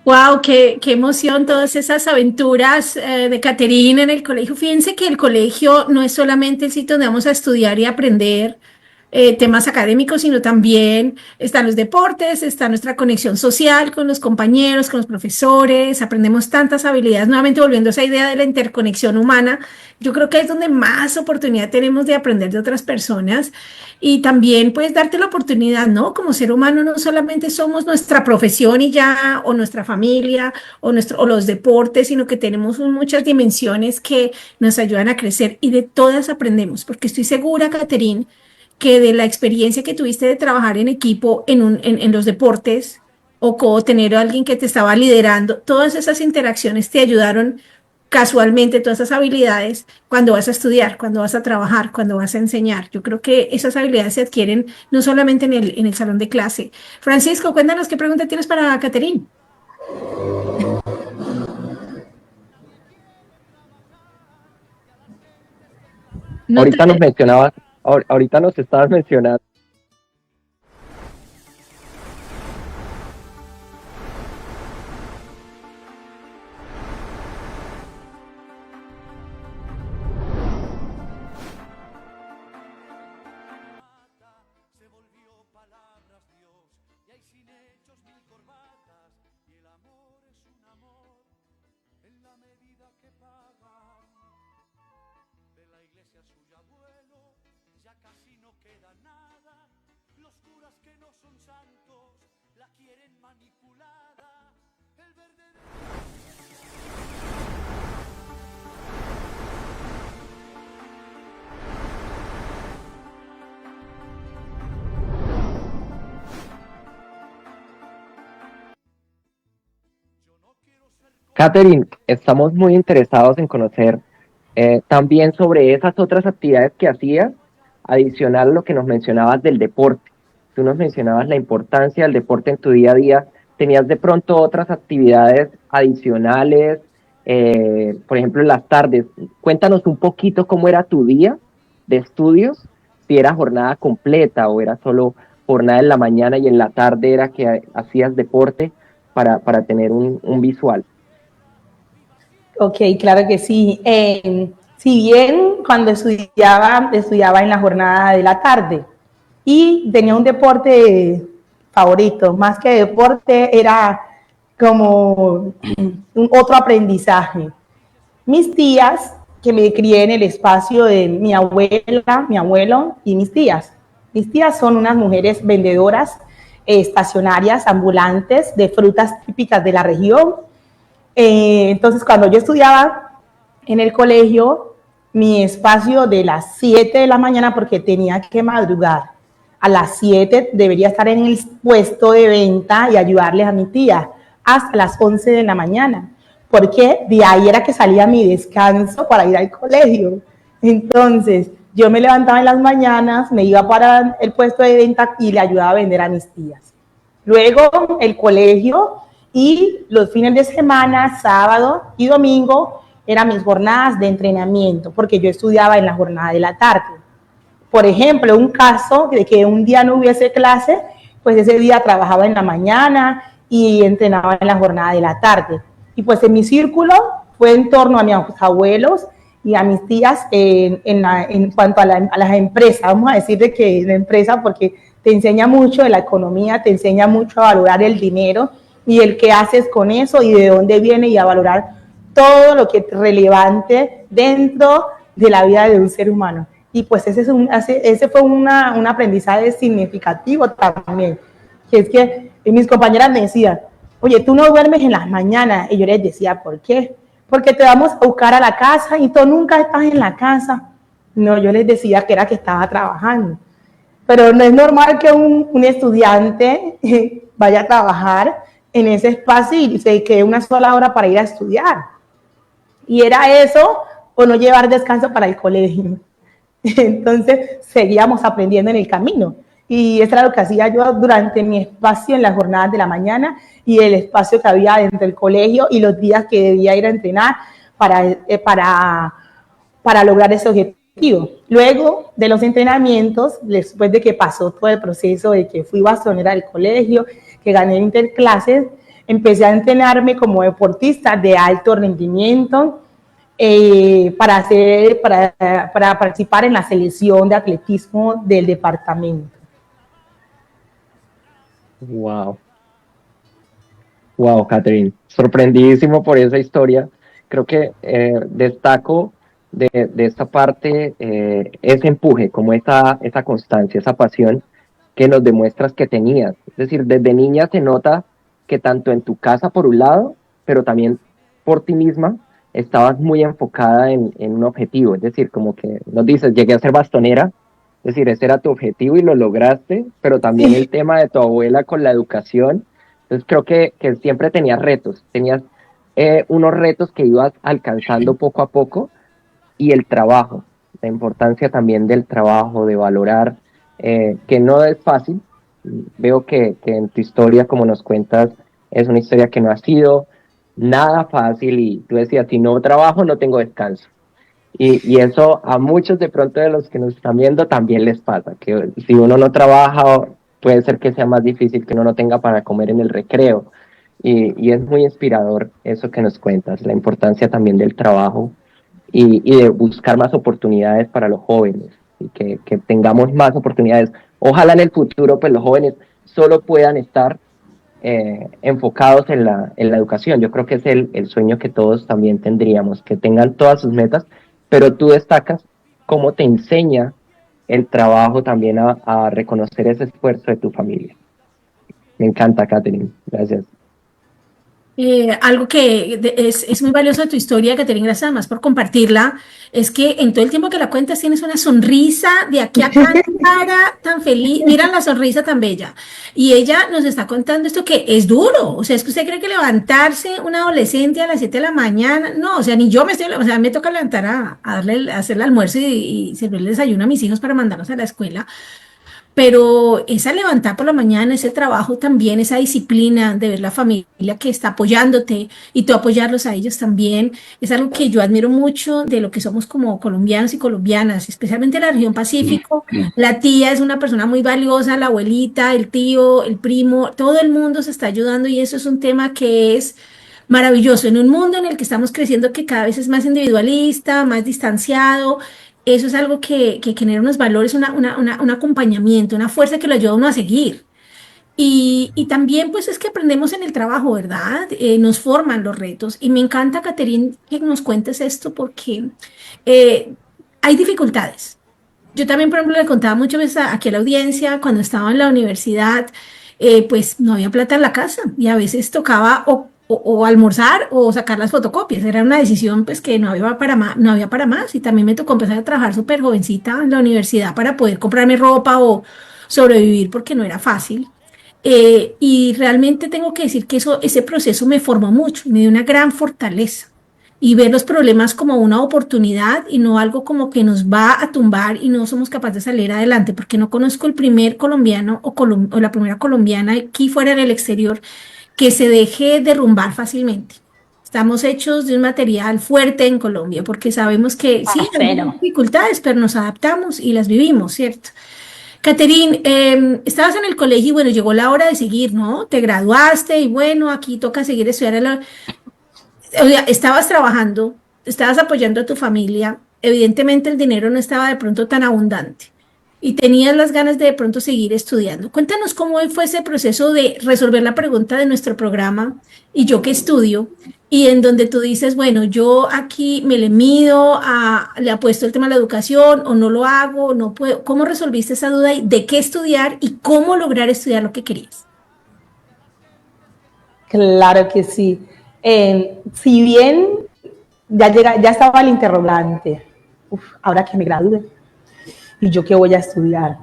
Wow, qué emoción todas esas aventuras de Caterine en el colegio. Fíjense que el colegio no es solamente el sitio donde vamos a estudiar y aprender temas académicos, sino también están los deportes, está nuestra conexión social con los compañeros, con los profesores, aprendemos tantas habilidades. Nuevamente volviendo a esa idea de la interconexión humana, yo creo que es donde más oportunidad tenemos de aprender de otras personas y también pues darte la oportunidad, ¿no? Como ser humano no solamente somos nuestra profesión y ya, o nuestra familia, o los deportes, sino que tenemos muchas dimensiones que nos ayudan a crecer y de todas aprendemos, porque estoy segura, Caterine, que de la experiencia que tuviste de trabajar en equipo en los deportes o tener a alguien que te estaba liderando, todas esas interacciones te ayudaron casualmente, todas esas habilidades cuando vas a estudiar, cuando vas a trabajar, cuando vas a enseñar. Yo creo que esas habilidades se adquieren no solamente en el salón de clase. Francisco, cuéntanos qué pregunta tienes para Caterine. Ahorita nos estabas mencionando. Caterine, estamos muy interesados en conocer también sobre esas otras actividades que hacías, adicional a lo que nos mencionabas del deporte. Tú nos mencionabas la importancia del deporte en tu día a día. ¿Tenías de pronto otras actividades adicionales? Por ejemplo, en las tardes. Cuéntanos un poquito cómo era tu día de estudios, si era jornada completa o era solo jornada en la mañana y en la tarde era que hacías deporte para tener un visual. Ok, claro que sí. Si bien cuando estudiaba en la jornada de la tarde y tenía un deporte favorito, más que deporte era como un otro aprendizaje. Mis tías, que me crié en el espacio de mi abuela, mi abuelo y mis tías. Mis tías son unas mujeres vendedoras estacionarias, ambulantes, de frutas típicas de la región. Entonces, cuando yo estudiaba en el colegio, mi espacio de las 7 de la mañana, porque tenía que madrugar, a las 7 debería estar en el puesto de venta y ayudarles a mi tía hasta las 11 de la mañana, porque de ahí era que salía mi descanso para ir al colegio. Entonces, yo me levantaba en las mañanas, me iba para el puesto de venta y le ayudaba a vender a mis tías. Luego, el colegio. Y los fines de semana, sábado y domingo, eran mis jornadas de entrenamiento, porque yo estudiaba en la jornada de la tarde. Por ejemplo, un caso de que un día no hubiese clase, pues ese día trabajaba en la mañana y entrenaba en la jornada de la tarde. Y pues en mi círculo fue en torno a mis abuelos y a mis tías en cuanto a las empresas. Vamos a decir de que la empresa, porque te enseña mucho de la economía, te enseña mucho a valorar el dinero y el qué haces con eso y de dónde viene y a valorar todo lo que es relevante dentro de la vida de un ser humano. Y pues ese fue un aprendizaje significativo también, que es que mis compañeras me decían, oye, tú no duermes en las mañanas, y yo les decía, ¿por qué? Porque te vamos a buscar a la casa y tú nunca estás en la casa. No, yo les decía que era que estaba trabajando. pero no es normal que un estudiante vaya a trabajar en ese espacio y se quede una sola hora para ir a estudiar. Y era eso o no llevar descanso para el colegio. Entonces seguíamos aprendiendo en el camino. Y eso era lo que hacía yo durante mi espacio en las jornadas de la mañana y el espacio que había dentro del colegio y los días que debía ir a entrenar para lograr ese objetivo. Luego de los entrenamientos, después de que pasó todo el proceso de que fui bastonera del colegio, que gané interclases, empecé a entrenarme como deportista de alto rendimiento para participar en la selección de atletismo del departamento. Wow. Wow, Catherine. Sorprendidísimo por esa historia. Creo que destaco de esta parte ese empuje, como esa constancia, esa pasión que nos demuestras que tenías. Es decir, desde niña se nota que tanto en tu casa por un lado, pero también por ti misma, estabas muy enfocada en un objetivo. Es decir, como que nos dices, llegué a ser bastonera, es decir, ese era tu objetivo y lo lograste, pero también el tema de tu abuela con la educación. Entonces creo que siempre tenías retos, tenías unos retos que ibas alcanzando poco a poco, y el trabajo, la importancia también del trabajo, de valorar, que no es fácil. Veo que en tu historia, como nos cuentas, es una historia que no ha sido nada fácil, y tú decías, si no trabajo no tengo descanso. Y eso a muchos de pronto de los que nos están viendo también les pasa, que si uno no trabaja puede ser que sea más difícil que uno no tenga para comer en el recreo, y es muy inspirador eso que nos cuentas, la importancia también del trabajo y de buscar más oportunidades para los jóvenes, y que tengamos más oportunidades. Ojalá en el futuro pues los jóvenes solo puedan estar enfocados en la educación. Yo creo que es el sueño que todos también tendríamos, que tengan todas sus metas, pero tú destacas cómo te enseña el trabajo también a reconocer ese esfuerzo de tu familia. Me encanta, Catherine. Gracias. Algo que es muy valioso de tu historia, Caterina, gracias además por compartirla, es que en todo el tiempo que la cuentas tienes una sonrisa de aquí a acá, cara tan feliz, mira la sonrisa tan bella. Y ella nos está contando esto que es duro, o sea, es que usted cree que levantarse un adolescente a las 7 de la mañana, no, o sea, ni yo o sea, me toca levantar a hacer el almuerzo y servirle el desayuno a mis hijos para mandarlos a la escuela. Pero esa levantar por la mañana, ese trabajo también, esa disciplina de ver la familia que está apoyándote y tú apoyarlos a ellos también, es algo que yo admiro mucho de lo que somos como colombianos y colombianas, especialmente en la región Pacífico. La tía es una persona muy valiosa, la abuelita, el tío, el primo, todo el mundo se está ayudando, y eso es un tema que es maravilloso en un mundo en el que estamos creciendo, que cada vez es más individualista, más distanciado. Eso es algo que genera unos valores, un acompañamiento, una fuerza que lo ayuda a uno a seguir. Y también pues es que aprendemos en el trabajo, ¿verdad? Nos forman los retos. Y me encanta, Caterine, que nos cuentes esto, porque hay dificultades. Yo también, por ejemplo, le contaba muchas veces aquí a la audiencia, cuando estaba en la universidad, pues no había plata en la casa y a veces tocaba o almorzar o sacar las fotocopias. Era una decisión pues que no había para más, no había para más, y también me tocó empezar a trabajar súper jovencita en la universidad para poder comprarme ropa o sobrevivir, porque no era fácil. Y realmente tengo que decir que ese proceso me formó mucho, me dio una gran fortaleza, y ver los problemas como una oportunidad y no algo como que nos va a tumbar y no somos capaces de salir adelante, porque no conozco el primer colombiano o la primera colombiana aquí fuera del exterior que se deje derrumbar fácilmente. Estamos hechos de un material fuerte en Colombia, porque sabemos que sí, hay dificultades, pero nos adaptamos y las vivimos, ¿cierto? Caterine, estabas en el colegio y bueno, llegó la hora de seguir, ¿no? Te graduaste y bueno, aquí toca seguir estudiando. O sea, estabas trabajando, estabas apoyando a tu familia, evidentemente el dinero no estaba de pronto tan abundante y tenías las ganas de pronto seguir estudiando. Cuéntanos cómo fue ese proceso de resolver la pregunta de nuestro programa, ¿y yo qué estudio? Y en donde tú dices, bueno, yo aquí me le mido, le apuesto el tema de la educación o no lo hago, no puedo. ¿Cómo resolviste esa duda de qué estudiar y cómo lograr estudiar lo que querías? Claro que sí. Si bien ya estaba el interrogante, ahora que me gradúe, ¿y yo qué voy a estudiar?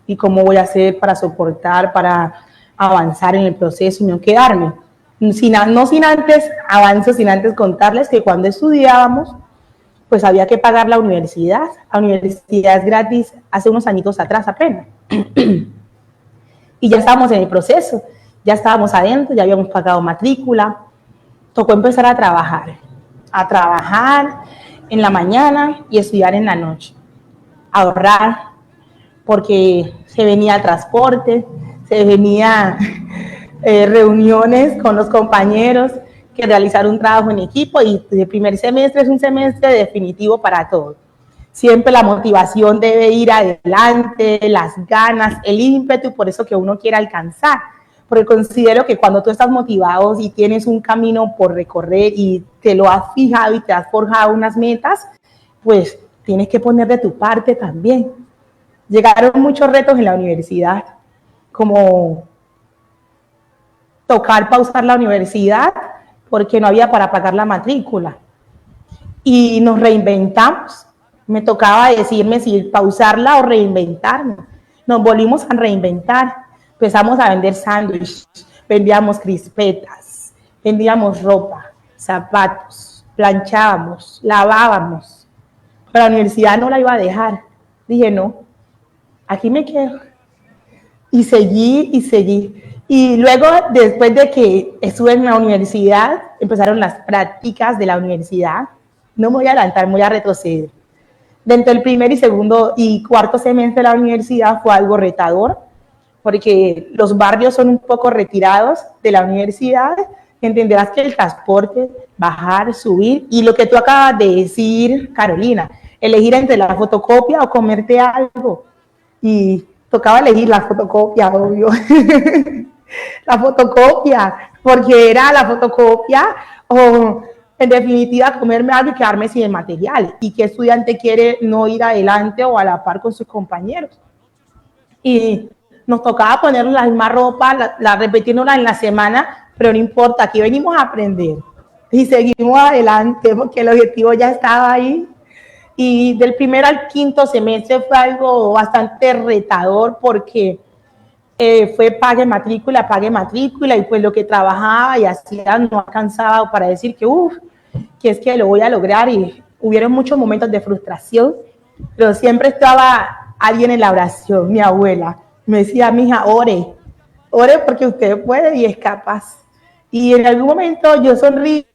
y cómo voy a hacer para soportar, para avanzar en el proceso y no quedarme. No sin antes, avanzo sin antes contarles que cuando estudiábamos, pues había que pagar la universidad. La universidad es gratis hace unos añitos atrás apenas. Y ya estábamos en el proceso, ya estábamos adentro, ya habíamos pagado matrícula. Tocó empezar a trabajar en la mañana y estudiar en la noche. Ahorrar, porque se venía transporte, se venía reuniones con los compañeros, que realizar un trabajo en equipo, y el primer semestre es un semestre definitivo para todos. Siempre la motivación debe ir adelante, las ganas, el ímpetu, por eso que uno quiere alcanzar. Porque considero que cuando tú estás motivado y tienes un camino por recorrer y te lo has fijado y te has forjado unas metas, pues tienes que poner de tu parte también. Llegaron muchos retos en la universidad, como tocar pausar la universidad porque no había para pagar la matrícula. Y nos reinventamos. Me tocaba decirme si pausarla o reinventarme. Nos volvimos a reinventar. Empezamos a vender sándwiches, vendíamos crispetas, vendíamos ropa, zapatos, planchábamos, lavábamos. Pero la universidad no la iba a dejar. Dije, no, aquí me quedo. Y seguí. Y luego, después de que estuve en la universidad, empezaron las prácticas de la universidad. No me voy a adelantar, me voy a retroceder. Dentro del primer y segundo y cuarto semestre de la universidad fue algo retador, porque los barrios son un poco retirados de la universidad. Entenderás que el transporte, bajar, subir, y lo que tú acabas de decir, Carolina, elegir entre la fotocopia o comerte algo. Y tocaba elegir la fotocopia, obvio. La fotocopia, porque era la fotocopia o en definitiva comerme algo y quedarme sin el material. ¿Y qué estudiante quiere no ir adelante o a la par con sus compañeros? Y nos tocaba poner la misma ropa, repitiéndola en la semana, pero no importa, aquí venimos a aprender. Y seguimos adelante porque el objetivo ya estaba ahí. Y del primer al quinto semestre fue algo bastante retador porque fue pague matrícula, y pues lo que trabajaba y hacía no alcanzaba para decir que es que lo voy a lograr, y hubieron muchos momentos de frustración, pero siempre estaba alguien en la oración, mi abuela, me decía, mija, ore porque usted puede y es capaz. Y en algún momento yo sonrío,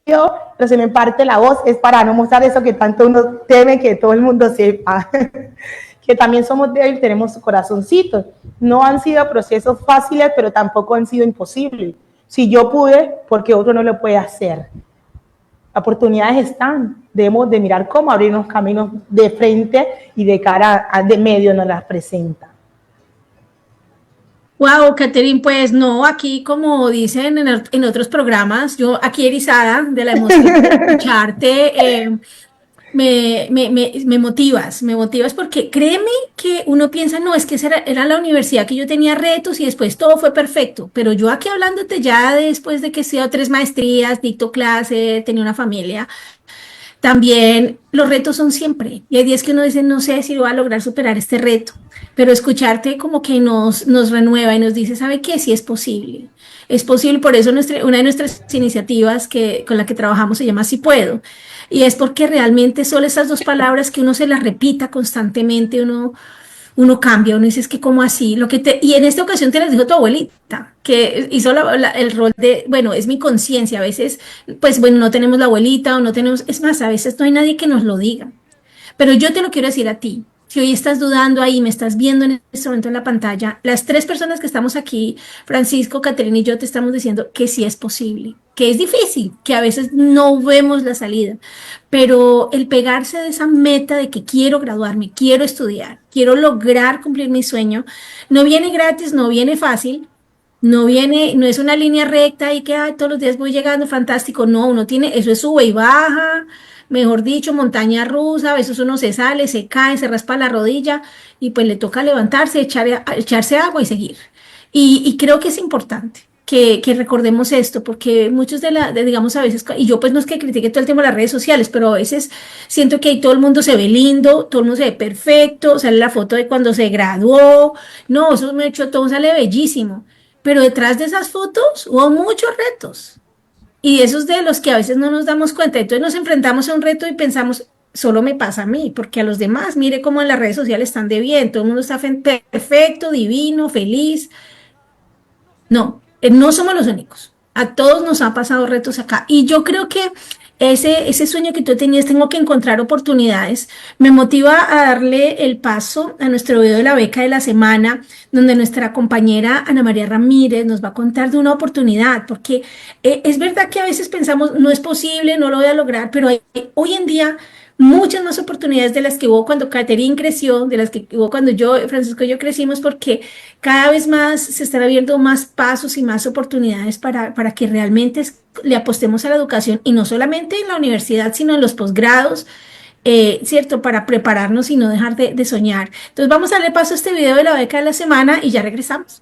pero se me parte la voz, es para no mostrar eso que tanto uno teme que todo el mundo sepa. Que también somos débiles, tenemos corazoncitos. No han sido procesos fáciles, pero tampoco han sido imposibles. Si yo pude, porque otro no lo puede hacer. Oportunidades están, debemos de mirar cómo abrirnos caminos de frente y de cara de medio nos las presenta. Wow, Catherine, pues no, aquí como dicen en otros programas, yo aquí erizada de la emoción de escucharte, me motivas porque créeme que uno piensa, no, es que era la universidad que yo tenía retos y después todo fue perfecto, pero yo aquí hablándote ya después de que he estudiado 3 maestrías, dicto clase, tenía una familia, también los retos son siempre, y hay días que uno dice, no sé si voy a lograr superar este reto, pero escucharte como que nos renueva y nos dice, ¿sabe qué? Sí es posible. Es posible, por eso una de nuestras iniciativas con la que trabajamos se llama Sí Puedo, y es porque realmente solo esas 2 palabras que uno se las repita constantemente, uno cambia, uno dice, es que ¿cómo así? Y en esta ocasión te las dijo tu abuelita, que hizo el rol de, bueno, es mi conciencia, a veces, pues bueno, no tenemos la abuelita o no tenemos, es más, a veces no hay nadie que nos lo diga, pero yo te lo quiero decir a ti. Si hoy estás dudando ahí, me estás viendo en este momento en la pantalla, las 3 personas que estamos aquí, Francisco, Catherine y yo, te estamos diciendo que sí es posible, que es difícil, que a veces no vemos la salida, pero el pegarse de esa meta de que quiero graduarme, quiero estudiar, quiero lograr cumplir mi sueño, no viene gratis, no viene fácil, no es una línea recta y que todos los días voy llegando, fantástico, no, uno tiene, eso es sube y baja, mejor dicho, montaña rusa, a veces uno se sale, se cae, se raspa la rodilla y pues le toca levantarse, echarse agua y seguir. Y creo que es importante. que recordemos esto, porque muchos digamos a veces, y yo pues no es que critique todo el tiempo las redes sociales, pero a veces siento que ahí todo el mundo se ve lindo, todo el mundo se ve perfecto, sale la foto de cuando se graduó, no, eso me ha hecho todo, sale bellísimo, pero detrás de esas fotos hubo muchos retos, y esos de los que a veces no nos damos cuenta, entonces nos enfrentamos a un reto y pensamos, solo me pasa a mí, porque a los demás, mire cómo en las redes sociales están de bien, todo el mundo está perfecto, divino, feliz. No, no somos los únicos. A todos nos han pasado retos acá. Y yo creo que ese sueño que tú tenías, tengo que encontrar oportunidades, me motiva a darle el paso a nuestro video de la beca de la semana, donde nuestra compañera Ana María Ramírez nos va a contar de una oportunidad, porque es verdad que a veces pensamos, no es posible, no lo voy a lograr, pero hoy en día muchas más oportunidades de las que hubo cuando Catherine creció, de las que hubo cuando yo, Francisco y yo crecimos, porque cada vez más se están abriendo más pasos y más oportunidades para que realmente le apostemos a la educación y no solamente en la universidad, sino en los posgrados, ¿cierto? Para prepararnos y no dejar de soñar. Entonces vamos a darle paso a este video de la beca de la semana y ya regresamos.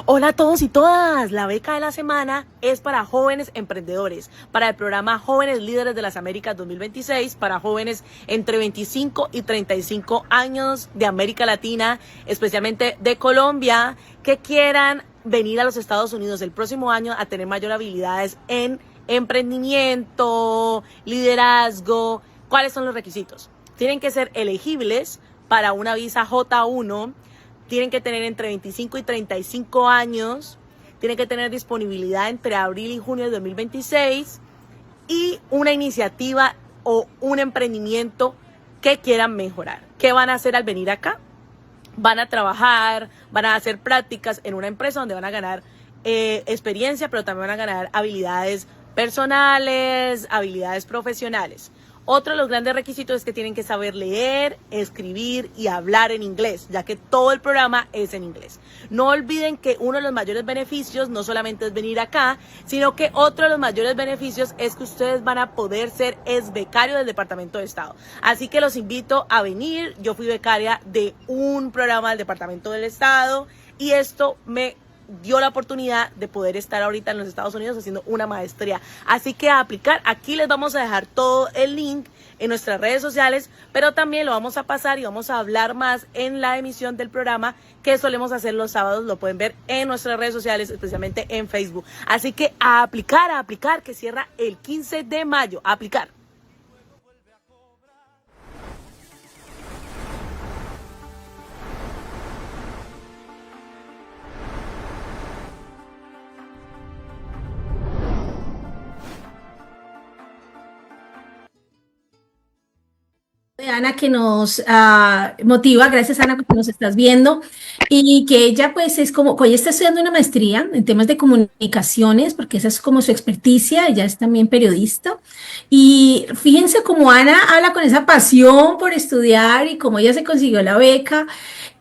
Hola a todos y todas, la beca de la semana es para jóvenes emprendedores, para el programa Jóvenes Líderes de las Américas 2026, para jóvenes entre 25 y 35 años de América Latina, especialmente de Colombia, que quieran venir a los Estados Unidos el próximo año a tener mayor habilidades en emprendimiento, liderazgo. ¿Cuáles son los requisitos? Tienen que ser elegibles para una visa J1, tienen que tener entre 25 y 35 años, tienen que tener disponibilidad entre abril y junio de 2026 y una iniciativa o un emprendimiento que quieran mejorar. ¿Qué van a hacer al venir acá? Van a trabajar, van a hacer prácticas en una empresa donde van a ganar experiencia, pero también van a ganar habilidades personales, habilidades profesionales. Otro de los grandes requisitos es que tienen que saber leer, escribir y hablar en inglés, ya que todo el programa es en inglés. No olviden que uno de los mayores beneficios no solamente es venir acá, sino que otro de los mayores beneficios es que ustedes van a poder ser becario del Departamento de Estado. Así que los invito a venir. Yo fui becaria de un programa del Departamento del Estado y esto me dio la oportunidad de poder estar ahorita en los Estados Unidos haciendo una maestría. Así que a aplicar, aquí les vamos a dejar todo el link en nuestras redes sociales, pero también lo vamos a pasar y vamos a hablar más en la emisión del programa que solemos hacer los sábados. Lo pueden ver en nuestras redes sociales, especialmente en Facebook. Así que a aplicar, que cierra el 15 de mayo. A aplicar. De Ana que nos motiva, gracias Ana porque nos estás viendo y que ella pues es como, ella está estudiando una maestría en temas de comunicaciones porque esa es como su experticia, ella es también periodista y fíjense cómo Ana habla con esa pasión por estudiar y cómo ella se consiguió la beca.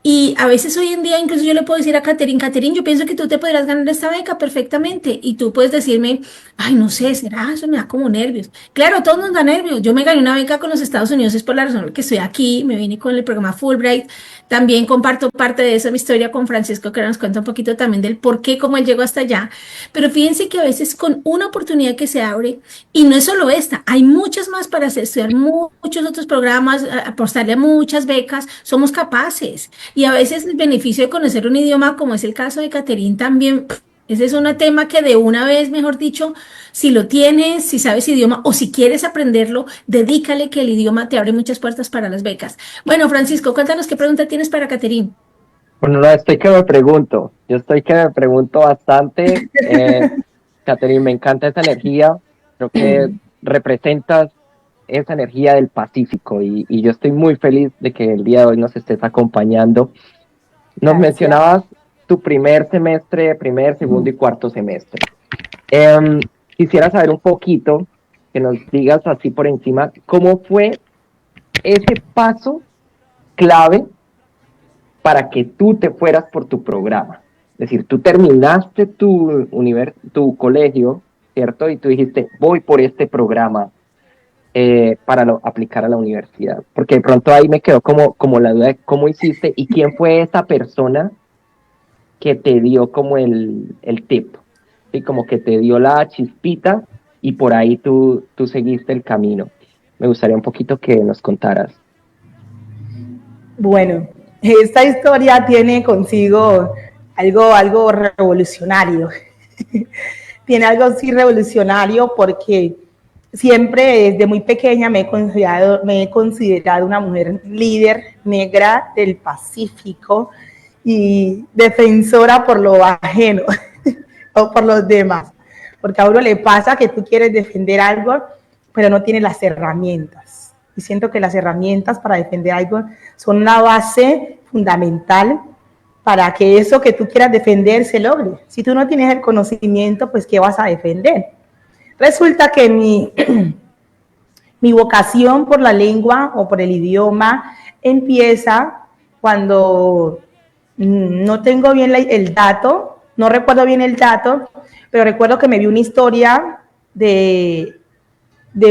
Y a veces hoy en día incluso yo le puedo decir a Catherine, yo pienso que tú te podrás ganar esta beca perfectamente. Y tú puedes decirme, ay, no sé, ¿será? Eso me da como nervios. Claro, a todos nos da nervios. Yo me gané una beca con los Estados Unidos, es por la razón por la que estoy aquí. Me vine con el programa Fulbright. También comparto parte de esa mi historia con Francisco, que ahora nos cuenta un poquito también del por qué, cómo él llegó hasta allá. Pero fíjense que a veces con una oportunidad que se abre, y no es solo esta, hay muchas más para hacer, estudiar muchos otros programas, apostarle a muchas becas, somos capaces. Y a veces el beneficio de conocer un idioma, como es el caso de Catherine también, ese es un tema que de una vez, mejor dicho, si lo tienes, si sabes idioma o si quieres aprenderlo, dedícale que el idioma te abre muchas puertas para las becas. Bueno, Francisco, cuéntanos qué pregunta tienes para Catherine. Bueno, no, yo estoy que me pregunto bastante. Catherine, me encanta esa energía, creo que representas esa energía del Pacífico y yo estoy muy feliz de que el día de hoy nos estés acompañando. Nos Gracias. mencionabas tu primer semestre, primer, segundo y cuarto semestre. Quisiera saber un poquito, que nos digas así por encima, ¿cómo fue ese paso clave para que tú te fueras por tu programa? Es decir, tú terminaste tu colegio, ¿cierto? Y tú dijiste, voy por este programa para aplicar a la universidad. Porque de pronto ahí me quedó como la duda de cómo hiciste y quién fue esa persona que te dio como el tip, ¿sí? Como que te dio la chispita y por ahí tú seguiste el camino. Me gustaría un poquito que nos contaras. Bueno, esta historia tiene consigo algo revolucionario. Tiene algo así revolucionario porque siempre desde muy pequeña me he considerado una mujer líder negra del Pacífico y defensora por lo ajeno o por los demás. Porque a uno le pasa que tú quieres defender algo, pero no tienes las herramientas. Y siento que las herramientas para defender algo son una base fundamental para que eso que tú quieras defender se logre. Si tú no tienes el conocimiento, pues ¿qué vas a defender? Resulta que mi vocación por la lengua o por el idioma empieza cuando no tengo bien el dato, no recuerdo bien el dato, pero recuerdo que me vi una historia de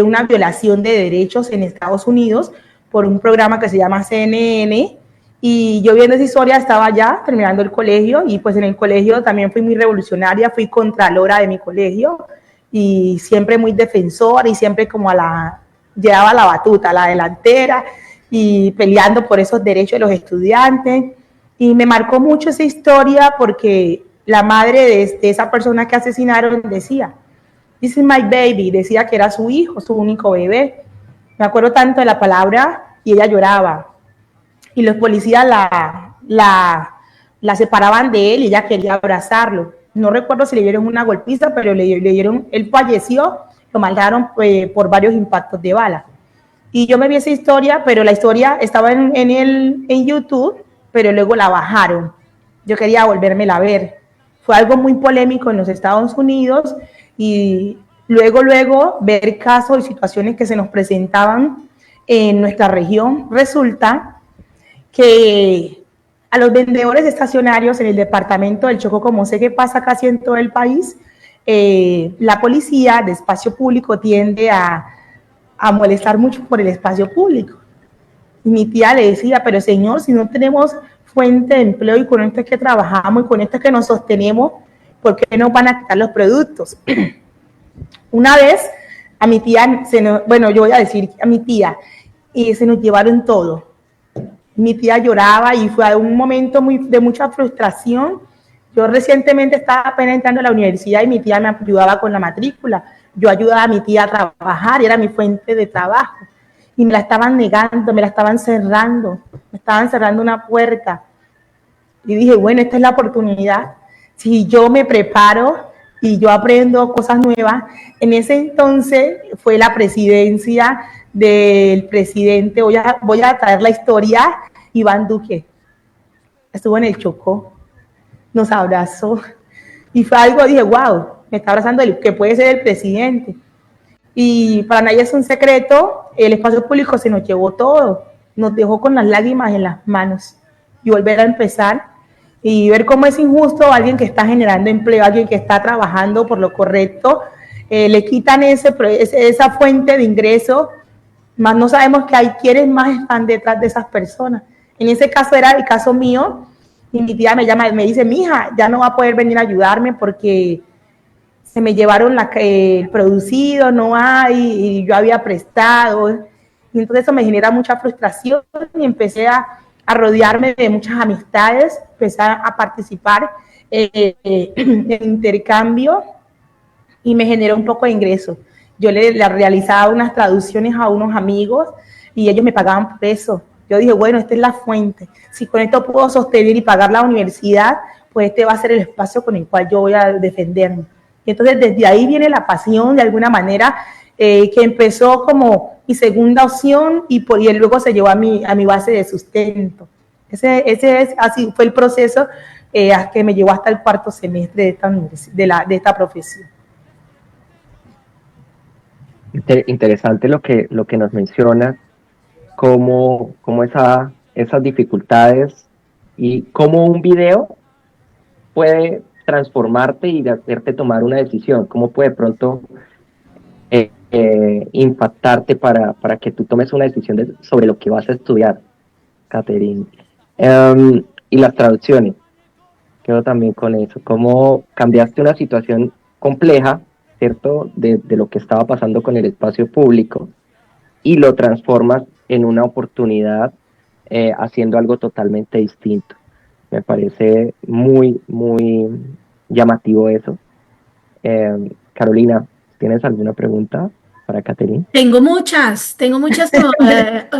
una violación de derechos en Estados Unidos por un programa que se llama CNN, y yo viendo esa historia estaba ya terminando el colegio, y pues en el colegio también fui muy revolucionaria, fui contralora de mi colegio, y siempre muy defensora, y siempre como llevaba la batuta, la delantera, y peleando por esos derechos de los estudiantes, y me marcó mucho esa historia porque la madre de esa persona que asesinaron decía, "This is my baby", decía que era su hijo, su único bebé. Me acuerdo tanto de la palabra y ella lloraba. Y los policías la separaban de él y ella quería abrazarlo. No recuerdo si le dieron una golpiza, pero le dieron, él falleció, lo mataron por varios impactos de bala. Y yo me vi esa historia, pero la historia estaba en YouTube, pero luego la bajaron. Yo quería volvérmela a ver. Fue algo muy polémico en los Estados Unidos, y luego ver casos y situaciones que se nos presentaban en nuestra región. Resulta que a los vendedores estacionarios en el departamento del Chocó, como sé que pasa casi en todo el país, la policía de espacio público tiende a molestar mucho por el espacio público. Y mi tía le decía, pero señor, si no tenemos fuente de empleo y con esto es que trabajamos y con esto es que nos sostenemos, ¿por qué nos van a quitar los productos? Una vez a mi tía, yo voy a decir a mi tía, y se nos llevaron todo. Mi tía lloraba y fue un momento de mucha frustración. Yo recientemente estaba apenas entrando a la universidad y mi tía me ayudaba con la matrícula. Yo ayudaba a mi tía a trabajar y era mi fuente de trabajo. Y me la estaban negando, me estaban cerrando una puerta. Y dije, bueno, esta es la oportunidad. Si yo me preparo y yo aprendo cosas nuevas. En ese entonces fue la presidencia del presidente, voy a traer la historia, Iván Duque. Estuvo en el Chocó, nos abrazó y fue algo, dije, wow, me está abrazando el que puede ser el presidente. Y para nadie es un secreto, el espacio público se nos llevó todo, nos dejó con las lágrimas en las manos, y volver a empezar y ver cómo es injusto a alguien que está generando empleo, a alguien que está trabajando por lo correcto, le quitan esa fuente de ingreso, más no sabemos que hay quienes más están detrás de esas personas. En ese caso era el caso mío, y mi tía me llama y me dice, mija, ya no va a poder venir a ayudarme porque se me llevaron el producido, no hay, y yo había prestado. Y entonces eso me genera mucha frustración y empecé a rodearme de muchas amistades, empecé a participar en intercambio y me generó un poco de ingreso. Yo le realizaba unas traducciones a unos amigos y ellos me pagaban por eso. Yo dije, bueno, esta es la fuente. Si con esto puedo sostener y pagar la universidad, pues este va a ser el espacio con el cual yo voy a defenderme. Y entonces desde ahí viene la pasión, de alguna manera, que empezó como mi segunda opción y luego se llevó a mi base de sustento. Así fue el proceso que me llevó hasta el cuarto semestre de esta profesión. Interesante lo que nos mencionas, cómo esas dificultades y cómo un video puede transformarte y de hacerte tomar una decisión? ¿Cómo puede de pronto impactarte para que tú tomes una decisión sobre lo que vas a estudiar, Catherine? Y las traducciones, quedo también con eso. ¿Cómo cambiaste una situación compleja, cierto, de lo que estaba pasando con el espacio público y lo transformas en una oportunidad haciendo algo totalmente distinto? Me parece muy, muy llamativo eso. Carolina, ¿tienes alguna pregunta para Catherine? Tengo muchas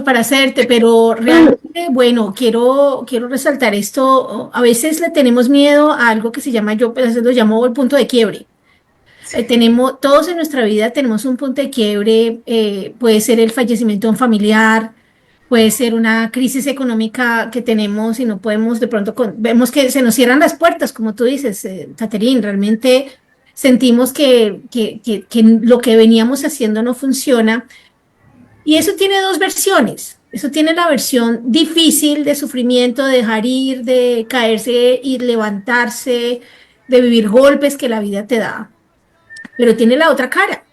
para hacerte, pero realmente, bueno, quiero resaltar esto. A veces le tenemos miedo a algo que se llama, yo pues, lo llamo el punto de quiebre. Todos en nuestra vida tenemos un punto de quiebre, puede ser el fallecimiento de un familiar, puede ser una crisis económica que tenemos y no podemos, de pronto vemos que se nos cierran las puertas, como tú dices, Catherine, realmente sentimos que lo que veníamos haciendo no funciona. Y eso tiene dos versiones. Eso tiene la versión difícil de sufrimiento, de dejar ir, de caerse y levantarse, de vivir golpes que la vida te da. Pero tiene la otra cara.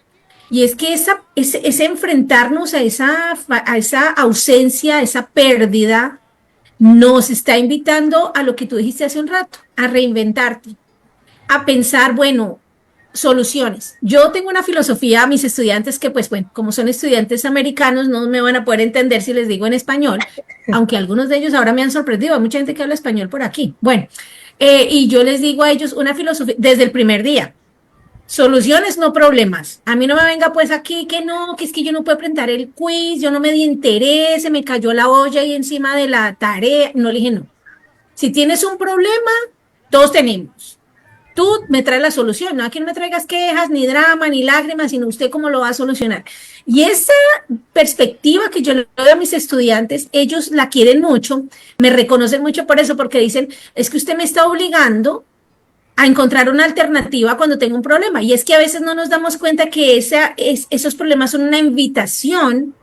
Y es que ese enfrentarnos a esa ausencia, a esa pérdida, nos está invitando a lo que tú dijiste hace un rato, a reinventarte, a pensar, bueno, soluciones. Yo tengo una filosofía a mis estudiantes que, pues, bueno, como son estudiantes americanos, no me van a poder entender si les digo en español, aunque algunos de ellos ahora me han sorprendido. Hay mucha gente que habla español por aquí. Bueno, y yo les digo a ellos una filosofía desde el primer día. Soluciones, no problemas. A mí no me venga pues aquí que no, que es que yo no puedo presentar el quiz, yo no me di interés, se me cayó la olla ahí encima de la tarea. No, le dije no. Si tienes un problema, todos tenemos. Tú me traes la solución, no aquí no me traigas quejas, ni drama, ni lágrimas, sino usted cómo lo va a solucionar. Y esa perspectiva que yo le doy a mis estudiantes, ellos la quieren mucho, me reconocen mucho por eso, porque dicen, es que usted me está obligando a encontrar una alternativa cuando tengo un problema. Y es que a veces no nos damos cuenta que esos problemas son una invitación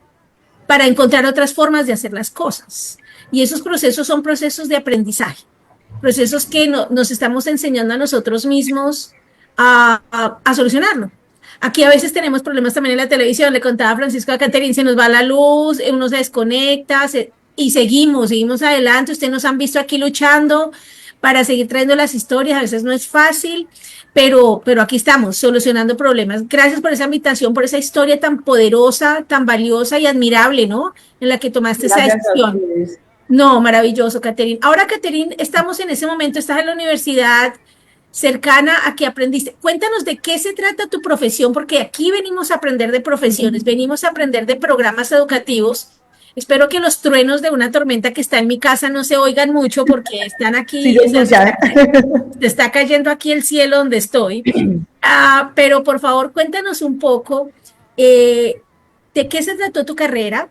para encontrar otras formas de hacer las cosas. Y esos procesos son procesos de aprendizaje, procesos que nos estamos enseñando a nosotros mismos a solucionarlo. Aquí a veces tenemos problemas también en la televisión. Le contaba a Francisco a Catherine, se nos va la luz, uno se desconecta y seguimos adelante. Ustedes nos han visto aquí luchando para seguir trayendo las historias. A veces no es fácil, pero aquí estamos solucionando problemas. Gracias por esa invitación, por esa historia tan poderosa, tan valiosa y admirable, ¿no? En la que tomaste esa decisión. No, maravilloso, Catherine. Ahora, Catherine, estamos en ese momento, estás en la universidad cercana a que aprendiste. Cuéntanos de qué se trata tu profesión, porque aquí venimos a aprender de profesiones, venimos a aprender de programas educativos. Espero que los truenos de una tormenta que está en mi casa no se oigan mucho porque están aquí. Sí, se está cayendo aquí el cielo donde estoy. Pero por favor, cuéntanos un poco de qué se trató tu carrera,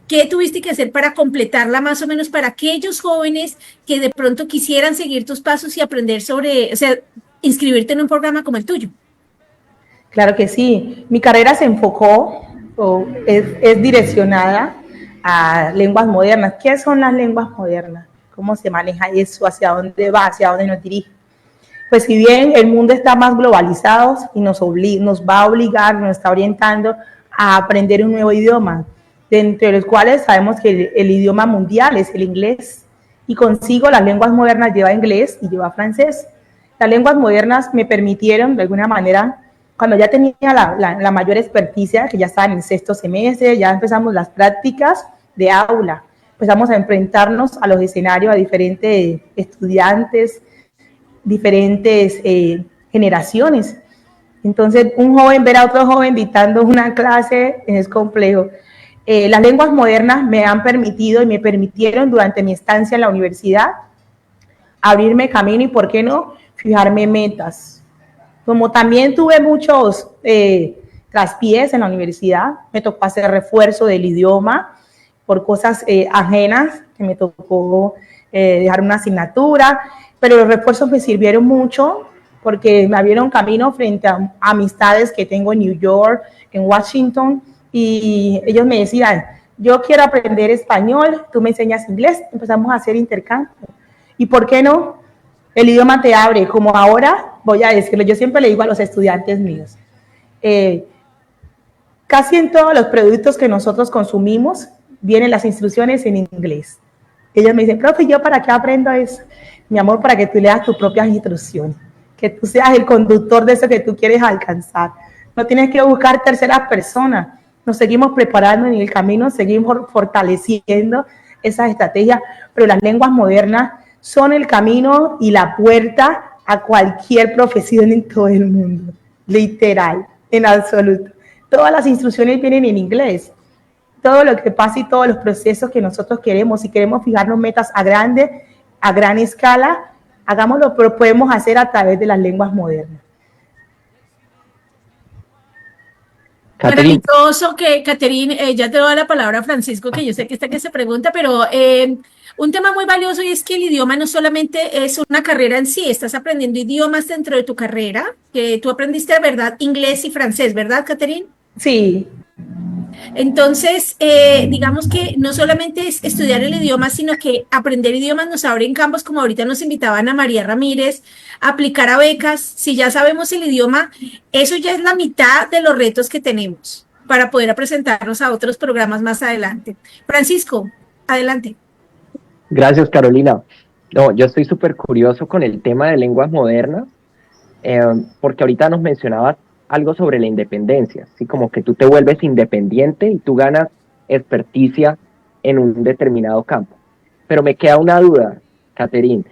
qué tuviste que hacer para completarla más o menos para aquellos jóvenes que de pronto quisieran seguir tus pasos y aprender inscribirte en un programa como el tuyo. Claro que sí. Mi carrera se enfocó, es direccionada a lenguas modernas. ¿Qué son las lenguas modernas? ¿Cómo se maneja eso? ¿Hacia dónde va? ¿Hacia dónde nos dirige? Pues si bien el mundo está más globalizado y nos va a obligar, nos está orientando a aprender un nuevo idioma, entre los cuales sabemos que el idioma mundial es el inglés, y consigo las lenguas modernas lleva inglés y lleva francés. Las lenguas modernas me permitieron, de alguna manera, cuando ya tenía la mayor experticia, que ya estaba en el 6º semestre, ya empezamos las prácticas de aula, empezamos a enfrentarnos a los escenarios, a diferentes estudiantes, diferentes generaciones. Entonces, un joven ver a otro joven dictando una clase es complejo. Las lenguas modernas me han permitido y me permitieron durante mi estancia en la universidad abrirme camino y, ¿por qué no?, fijarme metas. Como también tuve muchos traspiés en la universidad, me tocó hacer refuerzo del idioma por cosas ajenas, que me tocó dejar una asignatura, pero los refuerzos me sirvieron mucho porque me abrieron camino frente a amistades que tengo en New York, en Washington, y ellos me decían, yo quiero aprender español, tú me enseñas inglés, empezamos a hacer intercambio. ¿Y por qué no? El idioma te abre, como ahora, voy a decirlo, yo siempre le digo a los estudiantes míos, casi en todos los productos que nosotros consumimos vienen las instrucciones en inglés. Ellos me dicen, profe, ¿yo para qué aprendo eso? Mi amor, para que tú leas tus propias instrucciones, que tú seas el conductor de eso que tú quieres alcanzar. No tienes que buscar terceras personas. Nos seguimos preparando en el camino, seguimos fortaleciendo esas estrategias, pero las lenguas modernas son el camino y la puerta a cualquier profesión en todo el mundo, literal, en absoluto. Todas las instrucciones vienen en inglés. Todo lo que pasa y todos los procesos que nosotros queremos, si queremos fijarnos metas a gran escala, hagámoslo, pero podemos hacer a través de las lenguas modernas. Maravilloso que, Catherine, ya te doy la palabra a Francisco, que yo sé que está que se pregunta, pero un tema muy valioso y es que el idioma no solamente es una carrera en sí, estás aprendiendo idiomas dentro de tu carrera, que tú aprendiste, ¿verdad? Inglés y francés, ¿verdad, Catherine? Sí. Entonces, digamos que no solamente es estudiar el idioma, sino que aprender idiomas nos abren campos, como ahorita nos invitaban a María Ramírez, a aplicar a becas. Si ya sabemos el idioma, eso ya es la mitad de los retos que tenemos para poder presentarnos a otros programas más adelante. Francisco, adelante. Gracias, Carolina. No, yo estoy súper curioso con el tema de lenguas modernas, porque ahorita nos mencionabas algo sobre la independencia, así como que tú te vuelves independiente y tú ganas experticia en un determinado campo. Pero me queda una duda, Catherine.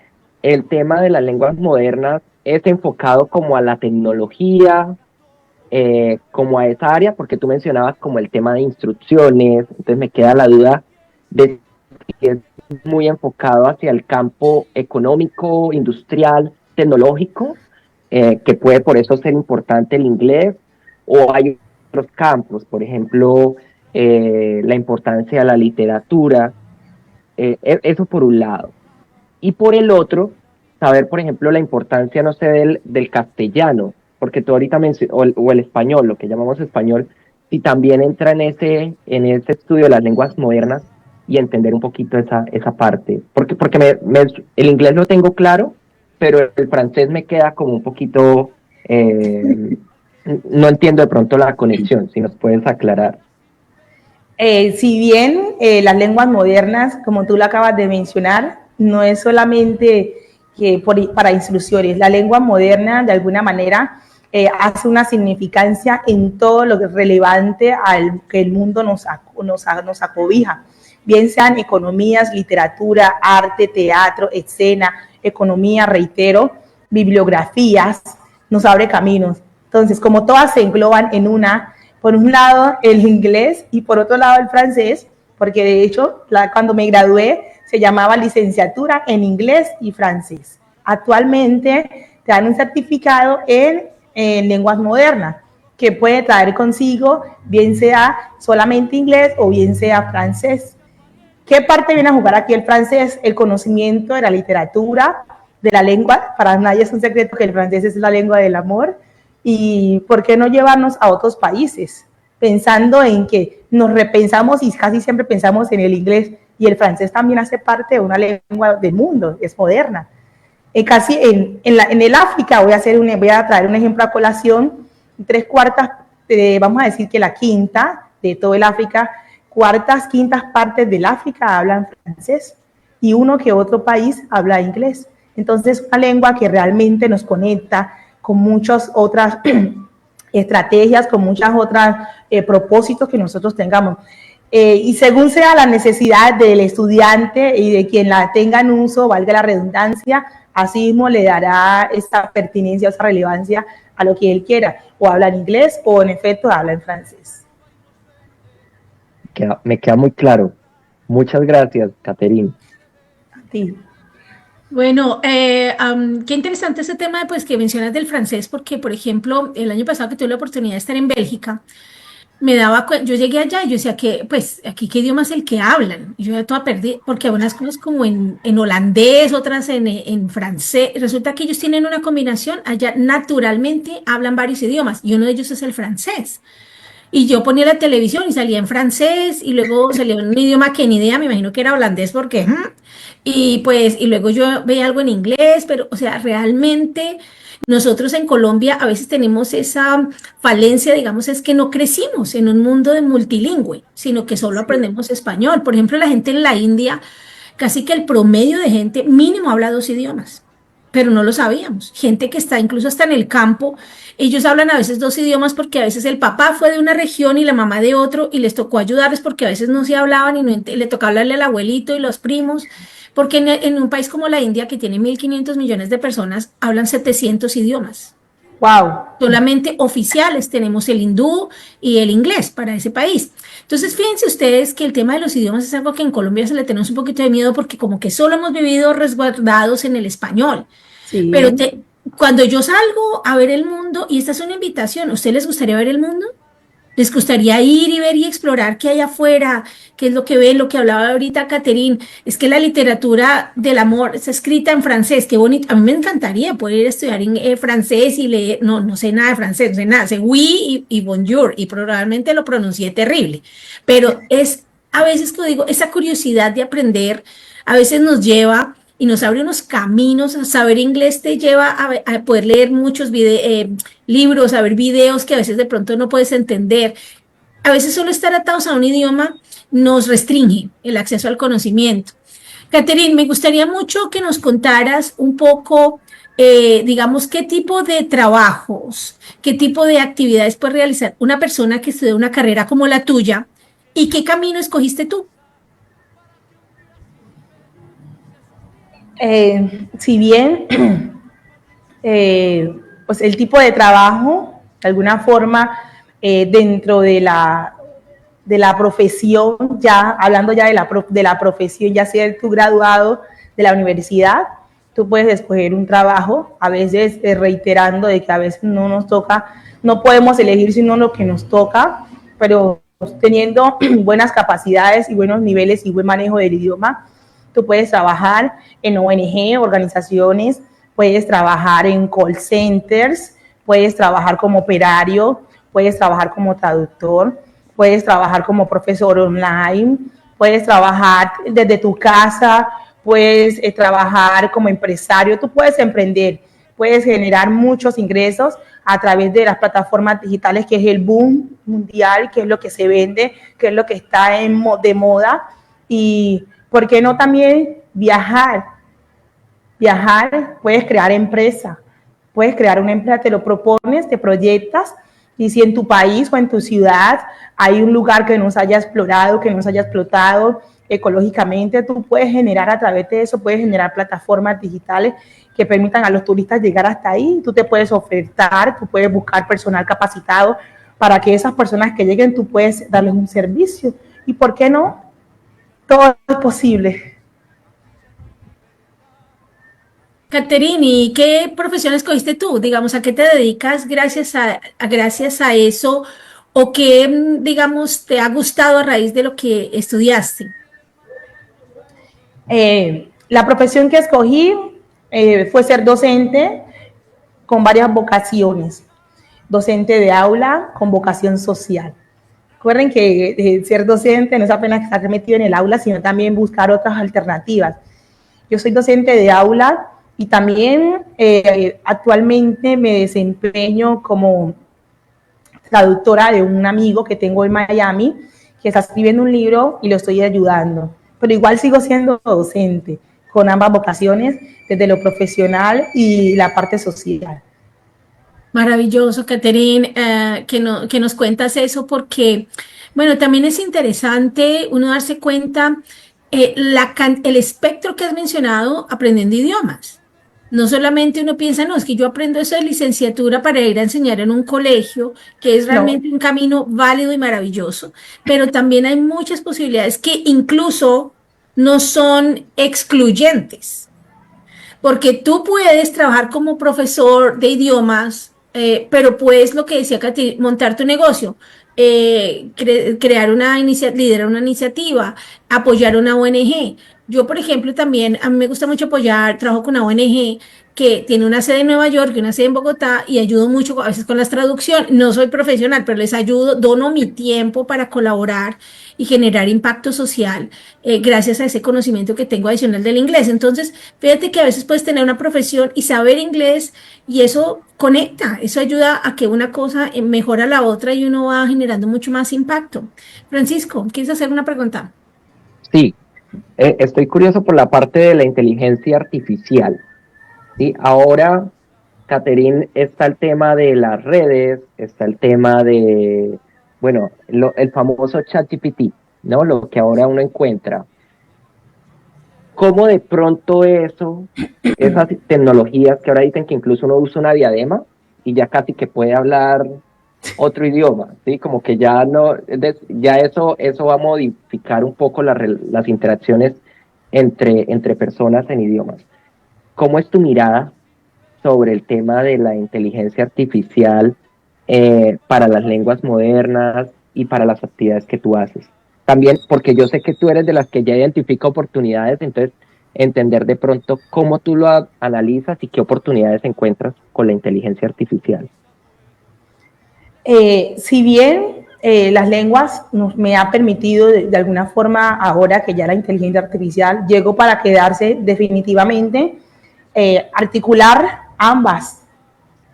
¿El tema de las lenguas modernas es enfocado como a la tecnología, como a esa área? Porque tú mencionabas como el tema de instrucciones, entonces me queda la duda de si es muy enfocado hacia el campo económico, industrial, tecnológico, que puede por eso ser importante el inglés, o hay otros campos, por ejemplo, la importancia de la literatura, eso por un lado. Y por el otro, saber, por ejemplo, la importancia, no sé, del castellano, porque tú ahorita o el español, lo que llamamos español, si también entra en ese estudio de las lenguas modernas y entender un poquito esa parte. Porque el inglés lo tengo claro, pero el francés me queda como un poquito, no entiendo de pronto la conexión, si nos puedes aclarar. Si bien las lenguas modernas, como tú lo acabas de mencionar, no es solamente para instrucciones. La lengua moderna, de alguna manera, hace una significancia en todo lo relevante al que el mundo nos acobija, bien sean economías, literatura, arte, teatro, escena, economía, reitero, bibliografías, nos abre caminos. Entonces, como todas se engloban en una, por un lado el inglés y por otro lado el francés, porque de hecho cuando me gradué se llamaba licenciatura en inglés y francés. Actualmente te dan un certificado en lenguas modernas que puede traer consigo bien sea solamente inglés o bien sea francés. ¿Qué parte viene a jugar aquí el francés? El conocimiento de la literatura, de la lengua. Para nadie es un secreto que el francés es la lengua del amor. ¿Y por qué no llevarnos a otros países? Pensando en que nos repensamos y casi siempre pensamos en el inglés, y el francés también hace parte de una lengua del mundo, es moderna. Casi en el África, voy a traer un ejemplo a colación, 3/4, vamos a decir que la quinta de todo el África, quintas partes del África hablan francés y uno que otro país habla inglés. Entonces, una lengua que realmente nos conecta con muchas otras estrategias, con muchas otras propósitos que nosotros tengamos. Y según sea la necesidad del estudiante y de quien la tenga en uso, valga la redundancia, así mismo le dará esa pertinencia, esa relevancia a lo que él quiera, o habla en inglés o en efecto habla en francés. Me queda muy claro. Muchas gracias, Catherine. A ti. Bueno, qué interesante ese tema pues, que mencionas del francés, porque, por ejemplo, el año pasado que tuve la oportunidad de estar en Bélgica, yo llegué allá y yo decía que, pues, aquí qué idioma es el que hablan. Y yo ya toda perdí, porque hay unas cosas como en holandés, otras en francés. Resulta que ellos tienen una combinación, allá naturalmente hablan varios idiomas y uno de ellos es el francés. Y yo ponía la televisión y salía en francés y luego salía en un idioma que ni idea, me imagino que era holandés porque... Y pues, y luego yo veía algo en inglés, pero, o sea, realmente nosotros en Colombia a veces tenemos esa falencia, digamos, es que no crecimos en un mundo de multilingüe, sino que solo aprendemos español. Por ejemplo, la gente en la India, casi que el promedio de gente mínimo habla 2 idiomas, pero no lo sabíamos. Gente que está incluso hasta en el campo, ellos hablan a veces 2 idiomas porque a veces el papá fue de una región y la mamá de otro y les tocó ayudarles porque a veces no se hablaban y le tocaba hablarle al abuelito y los primos. Porque en un país como la India, que tiene 1.500 millones de personas, hablan 700 idiomas. Wow. Solamente oficiales tenemos el hindú y el inglés para ese país. Entonces, fíjense ustedes que el tema de los idiomas es algo que en Colombia se le tenemos un poquito de miedo porque como que solo hemos vivido resguardados en el español. Sí. Pero cuando yo salgo a ver el mundo, y esta es una invitación, ¿a ustedes les gustaría ver el mundo? ¿Les gustaría ir y ver y explorar qué hay afuera? ¿Qué es lo que ven? Lo que hablaba ahorita Catherine, es que la literatura del amor está escrita en francés, qué bonito. A mí me encantaría poder ir a estudiar en francés y leer, no sé nada de francés, no sé nada, sé oui y bonjour, y probablemente lo pronuncié terrible, pero es a veces que digo, esa curiosidad de aprender, a veces nos lleva y nos abre unos caminos. A saber inglés te lleva a poder leer muchos libros, a ver videos que a veces de pronto no puedes entender. A veces solo estar atados a un idioma nos restringe el acceso al conocimiento. Catherine, me gustaría mucho que nos contaras un poco, digamos, qué tipo de trabajos, qué tipo de actividades puede realizar una persona que estudia una carrera como la tuya y qué camino escogiste tú. Si bien, pues el tipo de trabajo, de alguna forma, dentro de la profesión, ya hablando ya de la profesión, ya sea tu graduado de la universidad, tú puedes escoger un trabajo, a veces reiterando de que a veces no nos toca, no podemos elegir sino lo que nos toca, pero teniendo buenas capacidades y buenos niveles y buen manejo del idioma, tú puedes trabajar en ONG, organizaciones, puedes trabajar en call centers, puedes trabajar como operario, puedes trabajar como traductor, puedes trabajar como profesor online, puedes trabajar desde tu casa, puedes trabajar como empresario, tú puedes emprender, puedes generar muchos ingresos a través de las plataformas digitales, que es el boom mundial, que es lo que se vende, que es lo que está de moda. Y ¿por qué no también viajar? Viajar, puedes crear empresa, puedes crear una empresa, te lo propones, te proyectas, y si en tu país o en tu ciudad hay un lugar que no se haya explorado, que no se haya explotado ecológicamente, tú puedes generar a través de eso, puedes generar plataformas digitales que permitan a los turistas llegar hasta ahí. Tú te puedes ofertar, tú puedes buscar personal capacitado para que esas personas que lleguen, tú puedes darles un servicio. ¿Y por qué no? Todo es posible. Catherine, ¿y qué profesión escogiste tú? Digamos, ¿a qué te dedicas gracias a eso? ¿O qué, digamos, te ha gustado a raíz de lo que estudiaste? La profesión que escogí fue ser docente con varias vocaciones. Docente de aula con vocación social. Recuerden que ser docente no es apenas estar metido en el aula, sino también buscar otras alternativas. Yo soy docente de aula y también actualmente me desempeño como traductora de un amigo que tengo en Miami, que está escribiendo un libro y lo estoy ayudando. Pero igual sigo siendo docente, con ambas vocaciones, desde lo profesional y la parte social. Maravilloso, Catherine, que nos cuentas eso porque, bueno, también es interesante uno darse cuenta el espectro que has mencionado aprendiendo idiomas. No solamente uno piensa, no, es que yo aprendo eso de licenciatura para ir a enseñar en un colegio, que es realmente un camino válido y maravilloso, pero también hay muchas posibilidades que incluso no son excluyentes, porque tú puedes trabajar como profesor de idiomas, pero puedes, lo que decía Katy, montar tu negocio, crear liderar una iniciativa, apoyar una ONG. Yo, por ejemplo, también, a mí me gusta mucho apoyar, trabajo con una ONG que tiene una sede en Nueva York y una sede en Bogotá y ayudo mucho a veces con las traducciones. No soy profesional, pero les ayudo, dono mi tiempo para colaborar y generar impacto social gracias a ese conocimiento que tengo adicional del inglés. Entonces, fíjate que a veces puedes tener una profesión y saber inglés y eso conecta, eso ayuda a que una cosa mejora la otra y uno va generando mucho más impacto. Francisco, ¿quieres hacer una pregunta? Sí, estoy curioso por la parte de la inteligencia artificial. ¿Sí? Ahora, Catherine, está el tema de las redes, está el tema de, bueno, el famoso ChatGPT, ¿no? Lo que ahora uno encuentra. ¿Cómo de pronto esas tecnologías que ahora dicen que incluso uno usa una diadema y ya casi que puede hablar otro idioma, ¿sí? Como que ya no, ya eso va a modificar un poco las interacciones entre personas en idiomas. ¿Cómo es tu mirada sobre el tema de la inteligencia artificial para las lenguas modernas y para las actividades que tú haces? También, porque yo sé que tú eres de las que ya identifica oportunidades, entonces entender de pronto cómo tú lo analizas y qué oportunidades encuentras con la inteligencia artificial. Si bien las lenguas me han permitido de alguna forma, ahora que ya la inteligencia artificial llegó para quedarse definitivamente, articular ambas,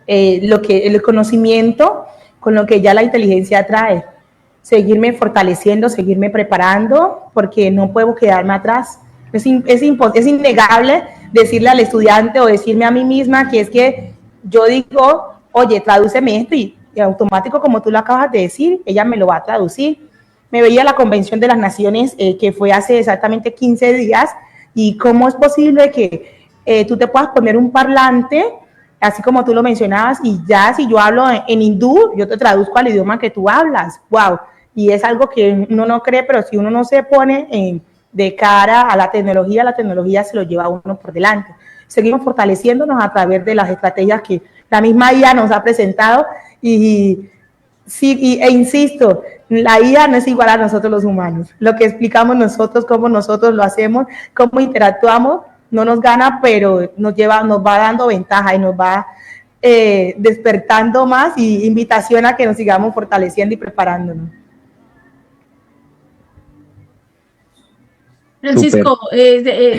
el conocimiento con lo que ya la inteligencia trae, seguirme fortaleciendo, seguirme preparando, porque no puedo quedarme atrás. Es innegable decirle al estudiante o decirme a mí misma que es que yo digo, oye, tradúceme esto y automático, como tú lo acabas de decir, ella me lo va a traducir. Me veía la Convención de las Naciones, que fue hace exactamente 15 días, y cómo es posible que tú te puedas poner un parlante, así como tú lo mencionabas, y ya si yo hablo en hindú, yo te traduzco al idioma que tú hablas. ¡Wow! Y es algo que uno no cree, pero si uno no se pone de cara a la tecnología se lo lleva a uno por delante. Seguimos fortaleciéndonos a través de las estrategias que la misma IA nos ha presentado e insisto, la IA no es igual a nosotros los humanos. Lo que explicamos nosotros, cómo nosotros lo hacemos, cómo interactuamos, no nos gana, pero nos va dando ventaja y nos va despertando más y invitación a que nos sigamos fortaleciendo y preparándonos. Francisco,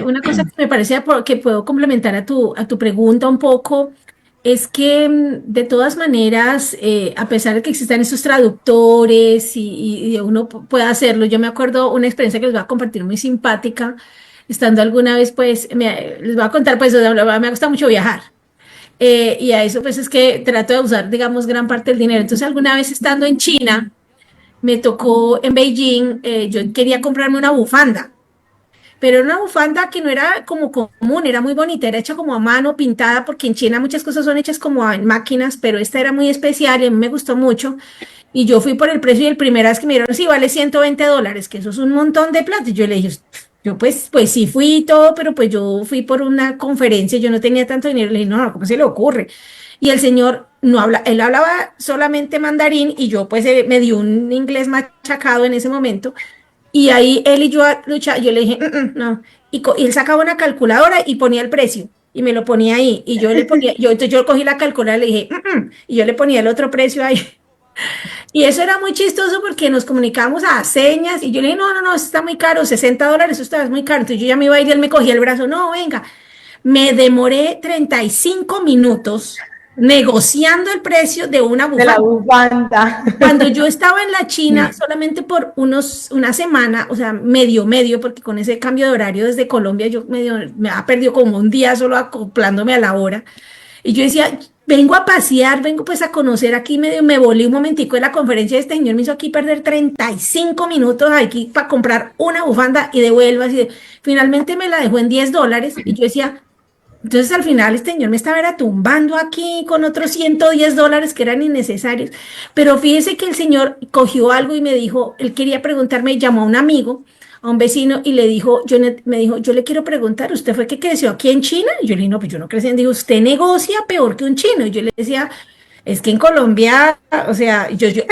una cosa que me parece que puedo complementar a tu pregunta un poco es que de todas maneras, a pesar de que existan esos traductores y uno pueda hacerlo, yo me acuerdo una experiencia que les voy a compartir muy simpática, estando alguna vez, pues, les voy a contar, pues, me gusta mucho viajar. Y a eso, pues, es que trato de usar, digamos, gran parte del dinero. Entonces, alguna vez estando en China, me tocó en Beijing, yo quería comprarme una bufanda. Pero era una bufanda que no era como común, era muy bonita, era hecha como a mano, pintada, porque en China muchas cosas son hechas como en máquinas, pero esta era muy especial y a mí me gustó mucho. Y yo fui por el precio y el primera vez que me dieron, sí, vale $120, que eso es un montón de plata. Y yo le dije, yo pues sí fui y todo, pero pues yo fui por una conferencia, yo no tenía tanto dinero. Le dije, no, ¿cómo se le ocurre? Y el señor no habla, él hablaba solamente mandarín y yo pues me dio un inglés machacado en ese momento. Y ahí él y yo yo le dije, no. Y él sacaba una calculadora y ponía el precio. Y me lo ponía ahí. Y yo le ponía, entonces yo cogí la calculadora y le dije, y yo le ponía el otro precio ahí. Y eso era muy chistoso porque nos comunicábamos a señas. Y yo le dije, no, eso está muy caro, $60, eso está muy caro. Entonces yo ya me iba a ir y él me cogía el brazo, no, venga. Me demoré 35 minutos negociando el precio de una bufanda. De la bufanda. Cuando yo estaba en la China, solamente por una semana, o sea, medio, porque con ese cambio de horario desde Colombia, yo me ha perdido como un día solo acoplándome a la hora. Y yo decía, vengo a pasear, vengo pues a conocer aquí, me volé un momentico de la conferencia de este señor, me hizo aquí perder 35 minutos aquí para comprar una bufanda y devuelvo así. Finalmente me la dejó en $10 y yo decía, entonces al final este señor me estaba tumbando aquí con otros $110 que eran innecesarios, pero fíjese que el señor cogió algo y me dijo, él quería preguntarme, llamó a un amigo, a un vecino y le dijo, me dijo, yo le quiero preguntar, ¿usted fue que creció aquí en China? Y yo le dije, no, pues yo no crecí, dijo, usted negocia peor que un chino, y yo le decía, es que en Colombia, o sea, entonces yo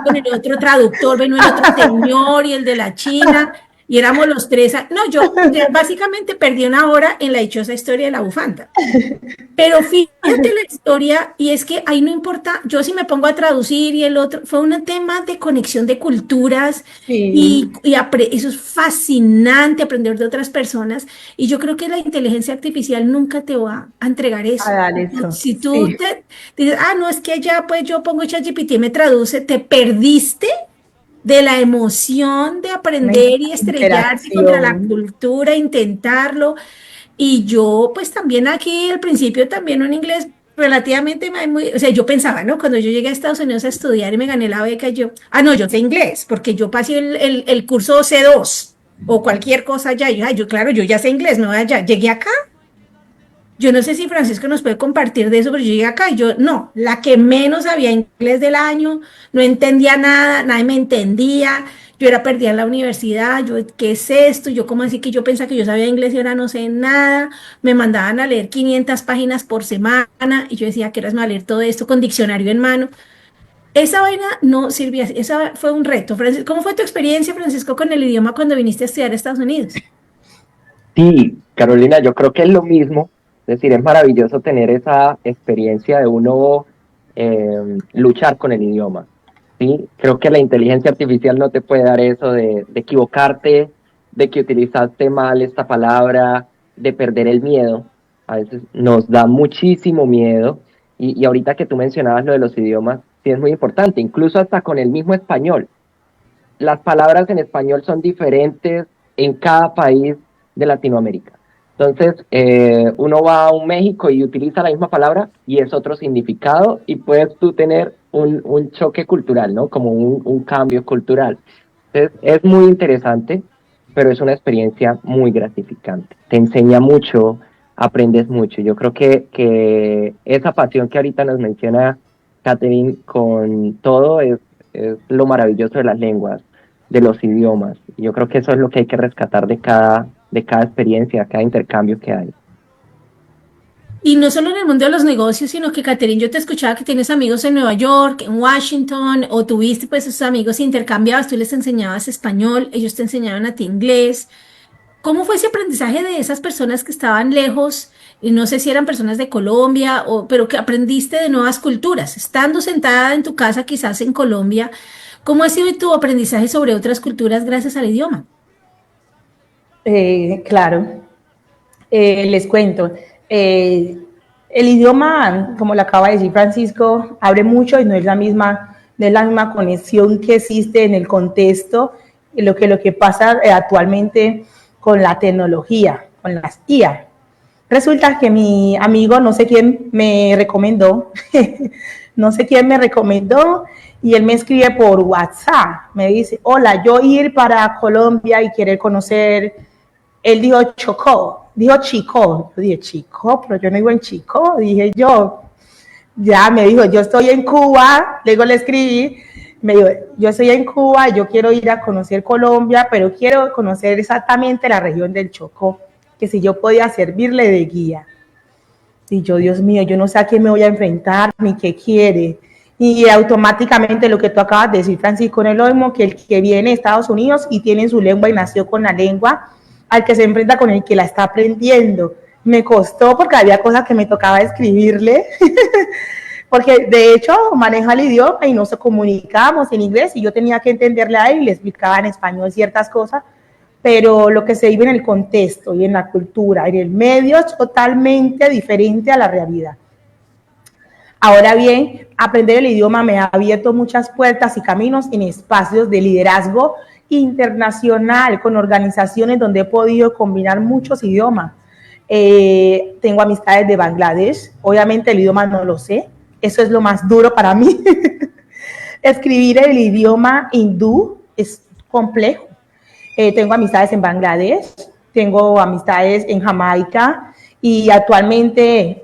con el otro traductor, vino el otro señor y el de la China. y éramos los tres. No, yo ya básicamente perdí una hora en la dichosa historia de la bufanda. Pero fíjate la historia, y es que ahí no importa, yo si me pongo a traducir y el otro, fue un tema de conexión de culturas Sí, eso es fascinante, aprender de otras personas, y yo creo que la inteligencia artificial nunca te va a entregar a eso. dar eso. Si tú Sí, te dices, no, es que ya pues yo pongo ChatGPT y me traduce, te perdiste de la emoción de una aprender y estrellarse contra la interacción. cultura, intentarlo. Y yo, pues también aquí al principio también un inglés relativamente o sea, yo pensaba, ¿no? Cuando yo llegué a Estados Unidos a estudiar y me gané la beca, no, yo sé inglés, porque yo pasé el curso C2 o cualquier cosa allá. Claro, yo ya sé inglés, no allá. Llegué acá. Yo no sé si Francisco nos puede compartir de eso, pero yo llegué acá y yo, no, la que menos sabía inglés del año, no entendía nada, nadie me entendía, yo era perdida en la universidad, yo, ¿qué es esto? Yo, ¿cómo así que yo pensaba que yo sabía inglés y ahora no sé nada? Me mandaban a leer 500 páginas por semana y yo decía, ¿qué horas me va a leer todo esto con diccionario en mano? Esa vaina no sirvía, esa fue un reto. ¿Cómo fue tu experiencia, Francisco, con el idioma cuando viniste a estudiar a Estados Unidos? Sí, Carolina, yo creo que es lo mismo. Es decir, es maravilloso tener esa experiencia de uno luchar con el idioma. ¿Sí? Creo que la inteligencia artificial no te puede dar eso de equivocarte, de que utilizaste mal esta palabra, de perder el miedo. A veces nos da muchísimo miedo. Y ahorita que tú mencionabas lo de los idiomas, sí es muy importante, incluso hasta con el mismo español. Las palabras en español son diferentes en cada país de Latinoamérica. Entonces, uno va a un México y utiliza la misma palabra y es otro significado y puedes tú tener un choque cultural, ¿no? Como un cambio cultural. Entonces, es muy interesante, pero es una experiencia muy gratificante. Te enseña mucho, aprendes mucho. Yo creo que esa pasión que ahorita nos menciona Catherine con todo es lo maravilloso de las lenguas, de los idiomas. Yo creo que eso es lo que hay que rescatar de cada experiencia, cada intercambio que hay. Y no solo en el mundo de los negocios, sino que, Catherine, yo te escuchaba que tienes amigos en Nueva York, en Washington, o tuviste pues esos amigos intercambiados, tú les enseñabas español, ellos te enseñaban a ti inglés. ¿Cómo fue ese aprendizaje de esas personas que estaban lejos? Y no sé si eran personas de Colombia, pero que aprendiste de nuevas culturas, estando sentada en tu casa, quizás en Colombia. ¿Cómo ha sido tu aprendizaje sobre otras culturas gracias al idioma? Claro, les cuento. El idioma, como lo acaba de decir Francisco, abre mucho y no es la misma conexión que existe en el contexto, lo que pasa actualmente con la tecnología, con las IA. Resulta que mi amigo, no sé quién me recomendó, no sé quién me recomendó, y él me escribe por WhatsApp, me dice, hola, yo ir para Colombia y querer conocer, él dijo Chico, yo dije, Chico, pero yo no vivo en Chico, dije yo, ya me dijo, yo estoy en Cuba, luego le escribí, me dijo, yo estoy en Cuba, yo quiero ir a conocer Colombia, pero quiero conocer exactamente la región del Chocó, que si yo podía servirle de guía. Y yo, Dios mío, yo no sé a qué me voy a enfrentar, ni qué quiere. Y automáticamente lo que tú acabas de decir, Francisco, en el mismo que el que viene de Estados Unidos y tiene su lengua y nació con la lengua, al que se enfrenta con el que la está aprendiendo. Me costó porque había cosas que me tocaba escribirle, porque de hecho maneja el idioma y nos comunicábamos en inglés y yo tenía que entenderle a él y le explicaba en español ciertas cosas, pero lo que se vive en el contexto y en la cultura, en el medio, es totalmente diferente a la realidad. Ahora bien, aprender el idioma me ha abierto muchas puertas y caminos en espacios de liderazgo internacional, con organizaciones donde he podido combinar muchos idiomas. Tengo amistades de Bangladesh, obviamente el idioma no lo sé, eso es lo más duro para mí. Escribir el idioma hindú es complejo. Tengo amistades en Bangladesh, tengo amistades en Jamaica y actualmente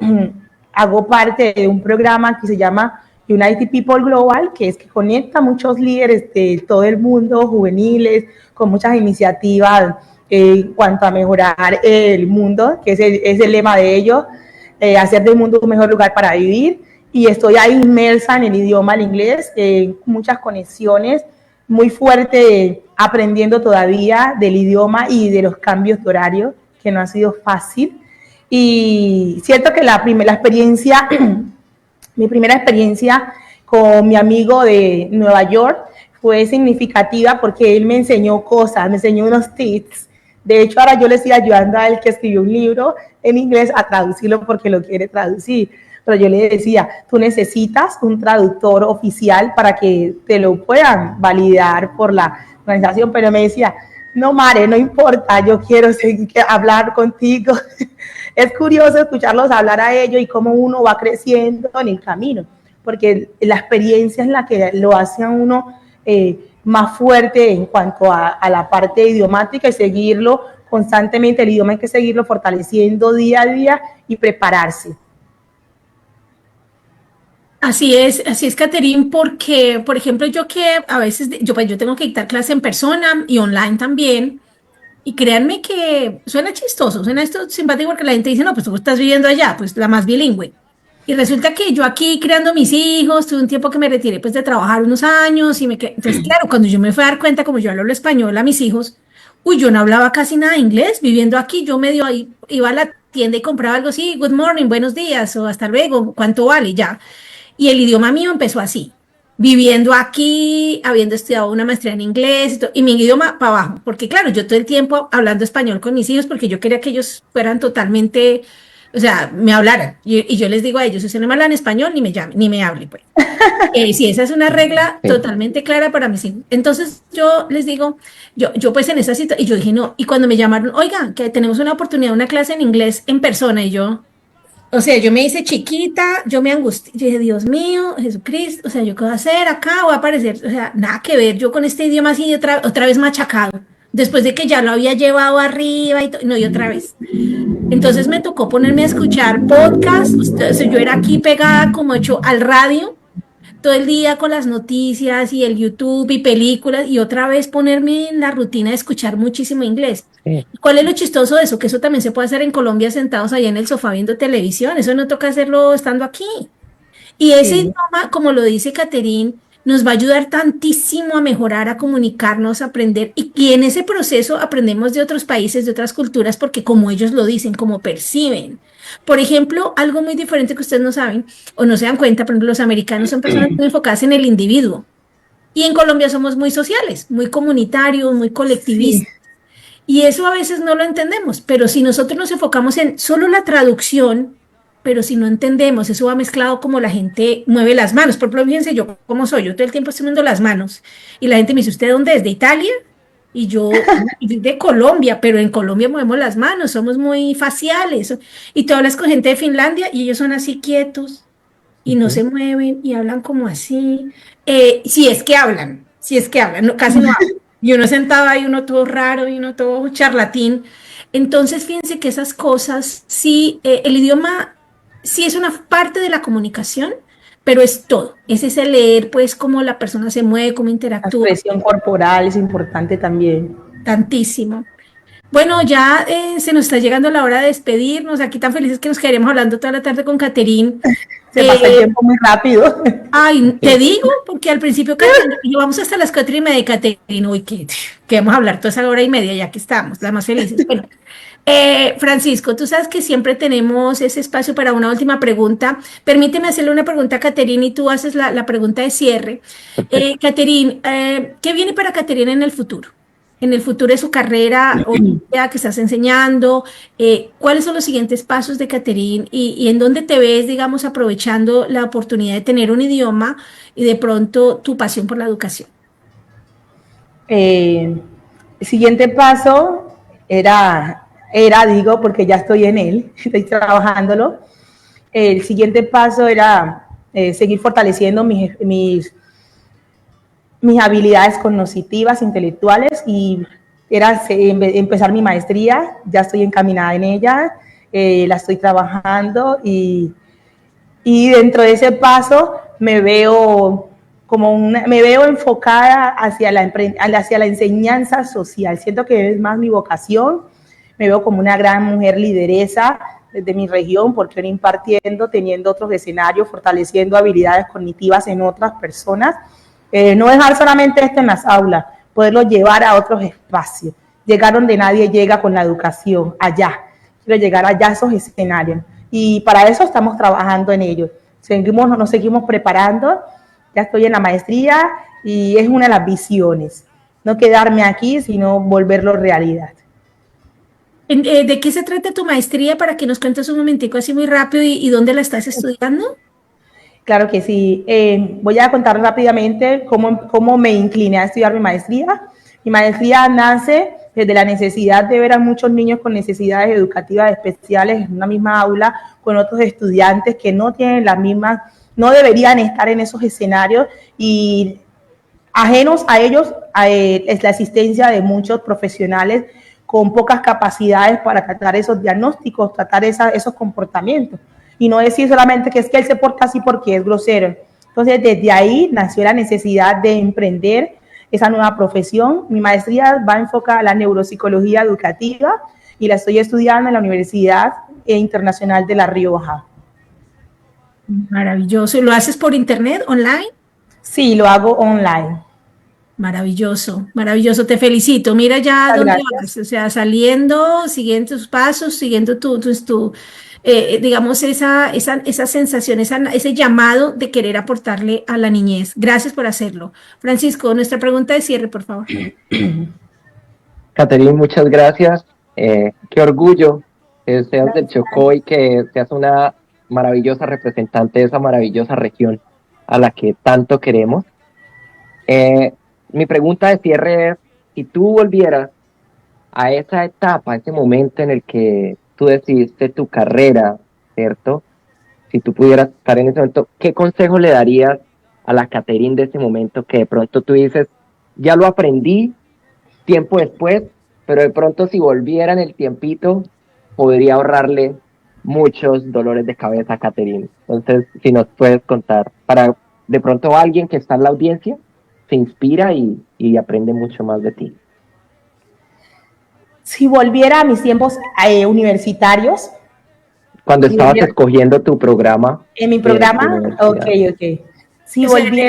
hago parte de un programa que se llama United People Global, que es que conecta a muchos líderes de todo el mundo, juveniles, con muchas iniciativas en cuanto a mejorar el mundo, que es el lema de ellos, hacer del mundo un mejor lugar para vivir. Y estoy ahí inmersa en el idioma, el inglés, muchas conexiones muy fuertes aprendiendo todavía del idioma y de los cambios de horario, que no ha sido fácil. Y siento que la experiencia, mi primera experiencia con mi amigo de Nueva York fue significativa porque él me enseñó cosas, me enseñó unos tips. De hecho, ahora yo le estoy ayudando a él que escribió un libro en inglés a traducirlo porque lo quiere traducir. Pero yo le decía, tú necesitas un traductor oficial para que te lo puedan validar por la organización. Pero me decía, no, Mare, no importa, yo quiero seguir hablar contigo. Es curioso escucharlos hablar a ellos y cómo uno va creciendo en el camino, porque la experiencia es la que lo hace a uno más fuerte en cuanto a la parte idiomática y seguirlo constantemente. El idioma hay que seguirlo fortaleciendo día a día y prepararse. Así es, Catherine, porque, por ejemplo, yo que a veces, yo tengo que dictar clase en persona y online también, y créanme que suena chistoso, suena esto simpático porque la gente dice, no, pues tú estás viviendo allá, pues la más bilingüe. Y resulta que yo aquí creando mis hijos, tuve un tiempo que me retiré pues de trabajar unos años y entonces claro, cuando yo me fui a dar cuenta, como yo hablo el español a mis hijos, yo no hablaba casi nada de inglés, viviendo aquí, yo medio ahí iba a la tienda y compraba algo así, good morning, buenos días, o hasta luego, ¿cuánto vale? Ya. Y el idioma mío empezó así, viviendo aquí, habiendo estudiado una maestría en inglés y mi idioma para abajo, porque claro, yo todo el tiempo hablando español con mis hijos porque yo quería que ellos fueran totalmente, o sea, me hablaran. Y yo les digo a ellos, si usted no me habla en español, ni me llame, ni me hable, pues. Sí, esa es una regla totalmente clara para mis hijos. Entonces yo les digo, yo pues en esa situación, y yo dije, no, y cuando me llamaron, oigan, que tenemos una oportunidad, una clase en inglés en persona, y yo... O sea, yo me hice chiquita, yo me angustié, yo dije, Dios mío, Jesucristo, o sea, ¿yo qué voy a hacer acá? Voy a aparecer, o sea, nada que ver, yo con este idioma así otra vez machacado, después de que ya lo había llevado arriba y no, y otra vez. Entonces me tocó ponerme a escuchar podcasts, o sea, yo era aquí pegada como hecho al radio, todo el día con las noticias y el YouTube y películas, y otra vez ponerme en la rutina de escuchar muchísimo inglés. Sí. ¿Cuál es lo chistoso de eso? Que eso también se puede hacer en Colombia sentados allá en el sofá viendo televisión, eso no toca hacerlo estando aquí. Y ese idioma, como lo dice Catherine, nos va a ayudar tantísimo a mejorar, a comunicarnos, a aprender, y en ese proceso aprendemos de otros países, de otras culturas, porque como ellos lo dicen, como perciben. Por ejemplo, algo muy diferente que ustedes no saben o no se dan cuenta, por ejemplo, los americanos son personas muy enfocadas en el individuo, y en Colombia somos muy sociales, muy comunitarios, muy colectivistas. Sí. Y eso a veces no lo entendemos, pero si nosotros nos enfocamos en solo la traducción, pero si no entendemos, eso va mezclado como la gente mueve las manos. Por ejemplo, fíjense yo cómo soy, yo todo el tiempo estoy moviendo las manos, y la gente me dice, ¿usted de dónde es? ¿De Italia? Y yo, de Colombia, pero en Colombia movemos las manos, somos muy faciales. Y tú hablas con gente de Finlandia y ellos son así quietos y no se mueven y hablan como así. Si es que hablan, no, casi no hablan. Y uno sentado ahí, uno todo raro y uno todo charlatín. Entonces, fíjense que esas cosas, sí, el idioma sí es una parte de la comunicación, pero es todo. Es ese leer, pues, cómo la persona se mueve, cómo interactúa. La expresión corporal es importante también. Tantísimo. Bueno, ya se nos está llegando la hora de despedirnos. Aquí tan felices que nos quedaremos hablando toda la tarde con Catherine. Se pasa el tiempo muy rápido. Ay, te digo, porque al principio vamos hasta las 4:30, Catherine. Uy, que vamos a hablar toda esa hora y media, ya que estamos, las más felices. Bueno, Francisco, tú sabes que siempre tenemos ese espacio para una última pregunta. Permíteme hacerle una pregunta a Catherine y tú haces la pregunta de cierre. Catherine, ¿qué viene para Catherine en el futuro? En el futuro de su carrera, o ya que estás enseñando, ¿cuáles son los siguientes pasos de Catherine y en dónde te ves, digamos, aprovechando la oportunidad de tener un idioma y de pronto tu pasión por la educación? El siguiente paso digo, porque ya estoy en él, estoy trabajándolo. El siguiente paso era seguir fortaleciendo mis habilidades cognitivas, intelectuales, y era empezar mi maestría. Ya estoy encaminada en ella, la estoy trabajando y dentro de ese paso me veo enfocada hacia la enseñanza social. Siento que es más mi vocación. Me veo como una gran mujer lideresa desde mi región, porque estoy impartiendo, teniendo otros escenarios, fortaleciendo habilidades cognitivas en otras personas. No dejar solamente esto en las aulas, poderlo llevar a otros espacios, llegar donde nadie llega con la educación, allá. Quiero llegar allá a esos escenarios. Y para eso estamos trabajando en ello. Nos seguimos preparando. Ya estoy en la maestría y es una de las visiones. No quedarme aquí, sino volverlo realidad. ¿De qué se trata tu maestría para que nos cuentes un momentico así muy rápido y dónde la estás estudiando? Claro que sí. Voy a contar rápidamente cómo me incliné a estudiar mi maestría. Mi maestría nace desde la necesidad de ver a muchos niños con necesidades educativas especiales en una misma aula con otros estudiantes que no tienen las mismas, no deberían estar en esos escenarios y ajenos a ellos es la existencia de muchos profesionales con pocas capacidades para tratar esos diagnósticos, tratar esos comportamientos. Y no decir solamente que es que él se porta así porque es grosero. Entonces, desde ahí nació la necesidad de emprender esa nueva profesión. Mi maestría va enfocada a la neuropsicología educativa y la estoy estudiando en la Universidad Internacional de La Rioja. Maravilloso. ¿Lo haces por internet, online? Sí, lo hago online. Maravilloso, maravilloso, te felicito. Mira ya dónde vas, o sea, saliendo, siguiendo tus pasos, siguiendo digamos, esa sensación, ese llamado de querer aportarle a la niñez. Gracias por hacerlo. Francisco, nuestra pregunta de cierre, por favor. Catherine, muchas gracias. Qué orgullo que seas del Chocó y que seas una maravillosa representante de esa maravillosa región a la que tanto queremos. Mi pregunta de cierre es, si tú volvieras a esa etapa, a ese momento en el que tú decidiste tu carrera, ¿cierto? Si tú pudieras estar en ese momento, ¿qué consejo le darías a la Catherine de ese momento que de pronto tú dices, ya lo aprendí tiempo después, pero de pronto si volviera en el tiempito, podría ahorrarle muchos dolores de cabeza a Catherine? Entonces, si nos puedes contar, para de pronto alguien que está en la audiencia, se inspira y aprende mucho más de ti. Si volviera a mis tiempos universitarios. Cuando estabas escogiendo tu programa. En mi programa, ok. Si volviera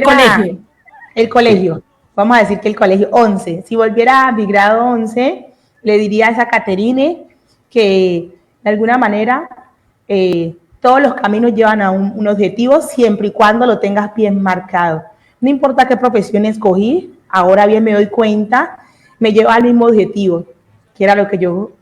el colegio, vamos a decir que el colegio 11, si volviera a mi grado 11, le diría a esa Catherine que de alguna manera todos los caminos llevan a un objetivo siempre y cuando lo tengas bien marcado. No importa qué profesión escogí, ahora bien me doy cuenta, me lleva al mismo objetivo, que era lo que yo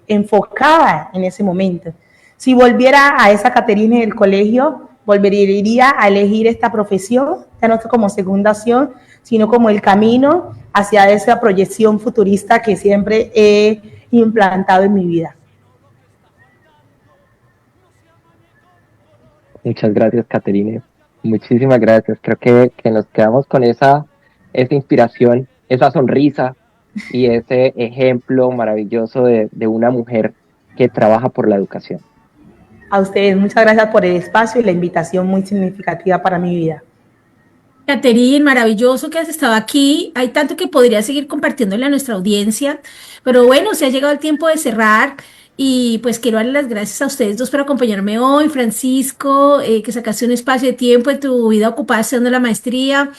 enfocaba en ese momento. Si volviera a esa Catherine del colegio, volvería a elegir esta profesión, ya no como segunda opción, sino como el camino hacia esa proyección futurista que siempre he implantado en mi vida. Muchas gracias, Catherine. Muchísimas gracias. Creo que nos quedamos con esa inspiración, esa sonrisa y ese ejemplo maravilloso de una mujer que trabaja por la educación. A ustedes, muchas gracias por el espacio y la invitación muy significativa para mi vida. Catherine, maravilloso que has estado aquí. Hay tanto que podría seguir compartiéndole a nuestra audiencia, pero bueno, se ha llegado el tiempo de cerrar. Y pues quiero darle las gracias a ustedes dos por acompañarme hoy, Francisco, que sacaste un espacio de tiempo en tu vida ocupada haciendo la maestría.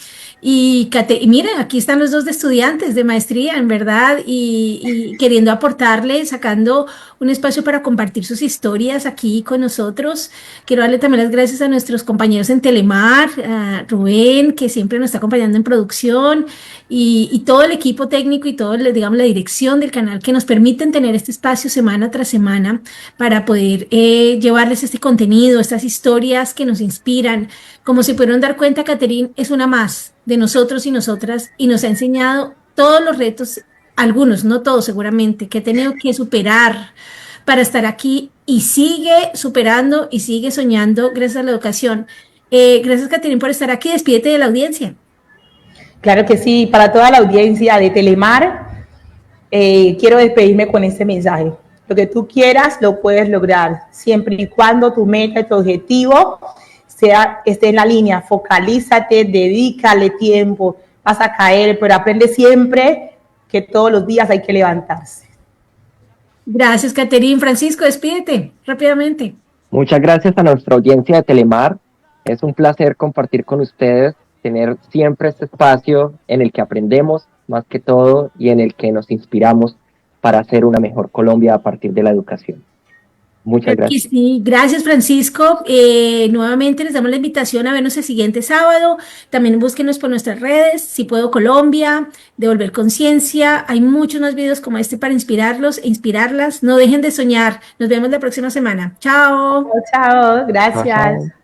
Y miren, aquí están los dos de estudiantes de maestría, en verdad, y queriendo aportarle, sacando un espacio para compartir sus historias aquí con nosotros. Quiero darle también las gracias a nuestros compañeros en Telemar, a Rubén, que siempre nos está acompañando en producción, y todo el equipo técnico y todo, digamos, la dirección del canal que nos permiten tener este espacio semana tras semana para poder llevarles este contenido, estas historias que nos inspiran. Como se pudieron dar cuenta, Catherine es una más de nosotros y nosotras y nos ha enseñado todos los retos, algunos, no todos seguramente, que ha tenido que superar para estar aquí y sigue superando y sigue soñando gracias a la educación. Gracias, Catherine, por estar aquí. Despídete de la audiencia. Claro que sí, para toda la audiencia de Telemar, quiero despedirme con este mensaje. Lo que tú quieras lo puedes lograr, siempre y cuando tu meta y tu objetivo esté en la línea. Focalízate, dedícale tiempo, vas a caer, pero aprende siempre que todos los días hay que levantarse. Gracias, Catherine. Francisco, despídete rápidamente. Muchas gracias a nuestra audiencia de Telemar. Es un placer compartir con ustedes tener siempre este espacio en el que aprendemos más que todo y en el que nos inspiramos para hacer una mejor Colombia a partir de la educación. Muchas gracias. Sí, gracias Francisco. Nuevamente les damos la invitación a vernos el siguiente sábado. También búsquenos por nuestras redes, Si Puedo Colombia, Devolver Conciencia. Hay muchos más videos como este para inspirarlos e inspirarlas. No dejen de soñar. Nos vemos la próxima semana. Chao. Chao, chao, gracias. Chao.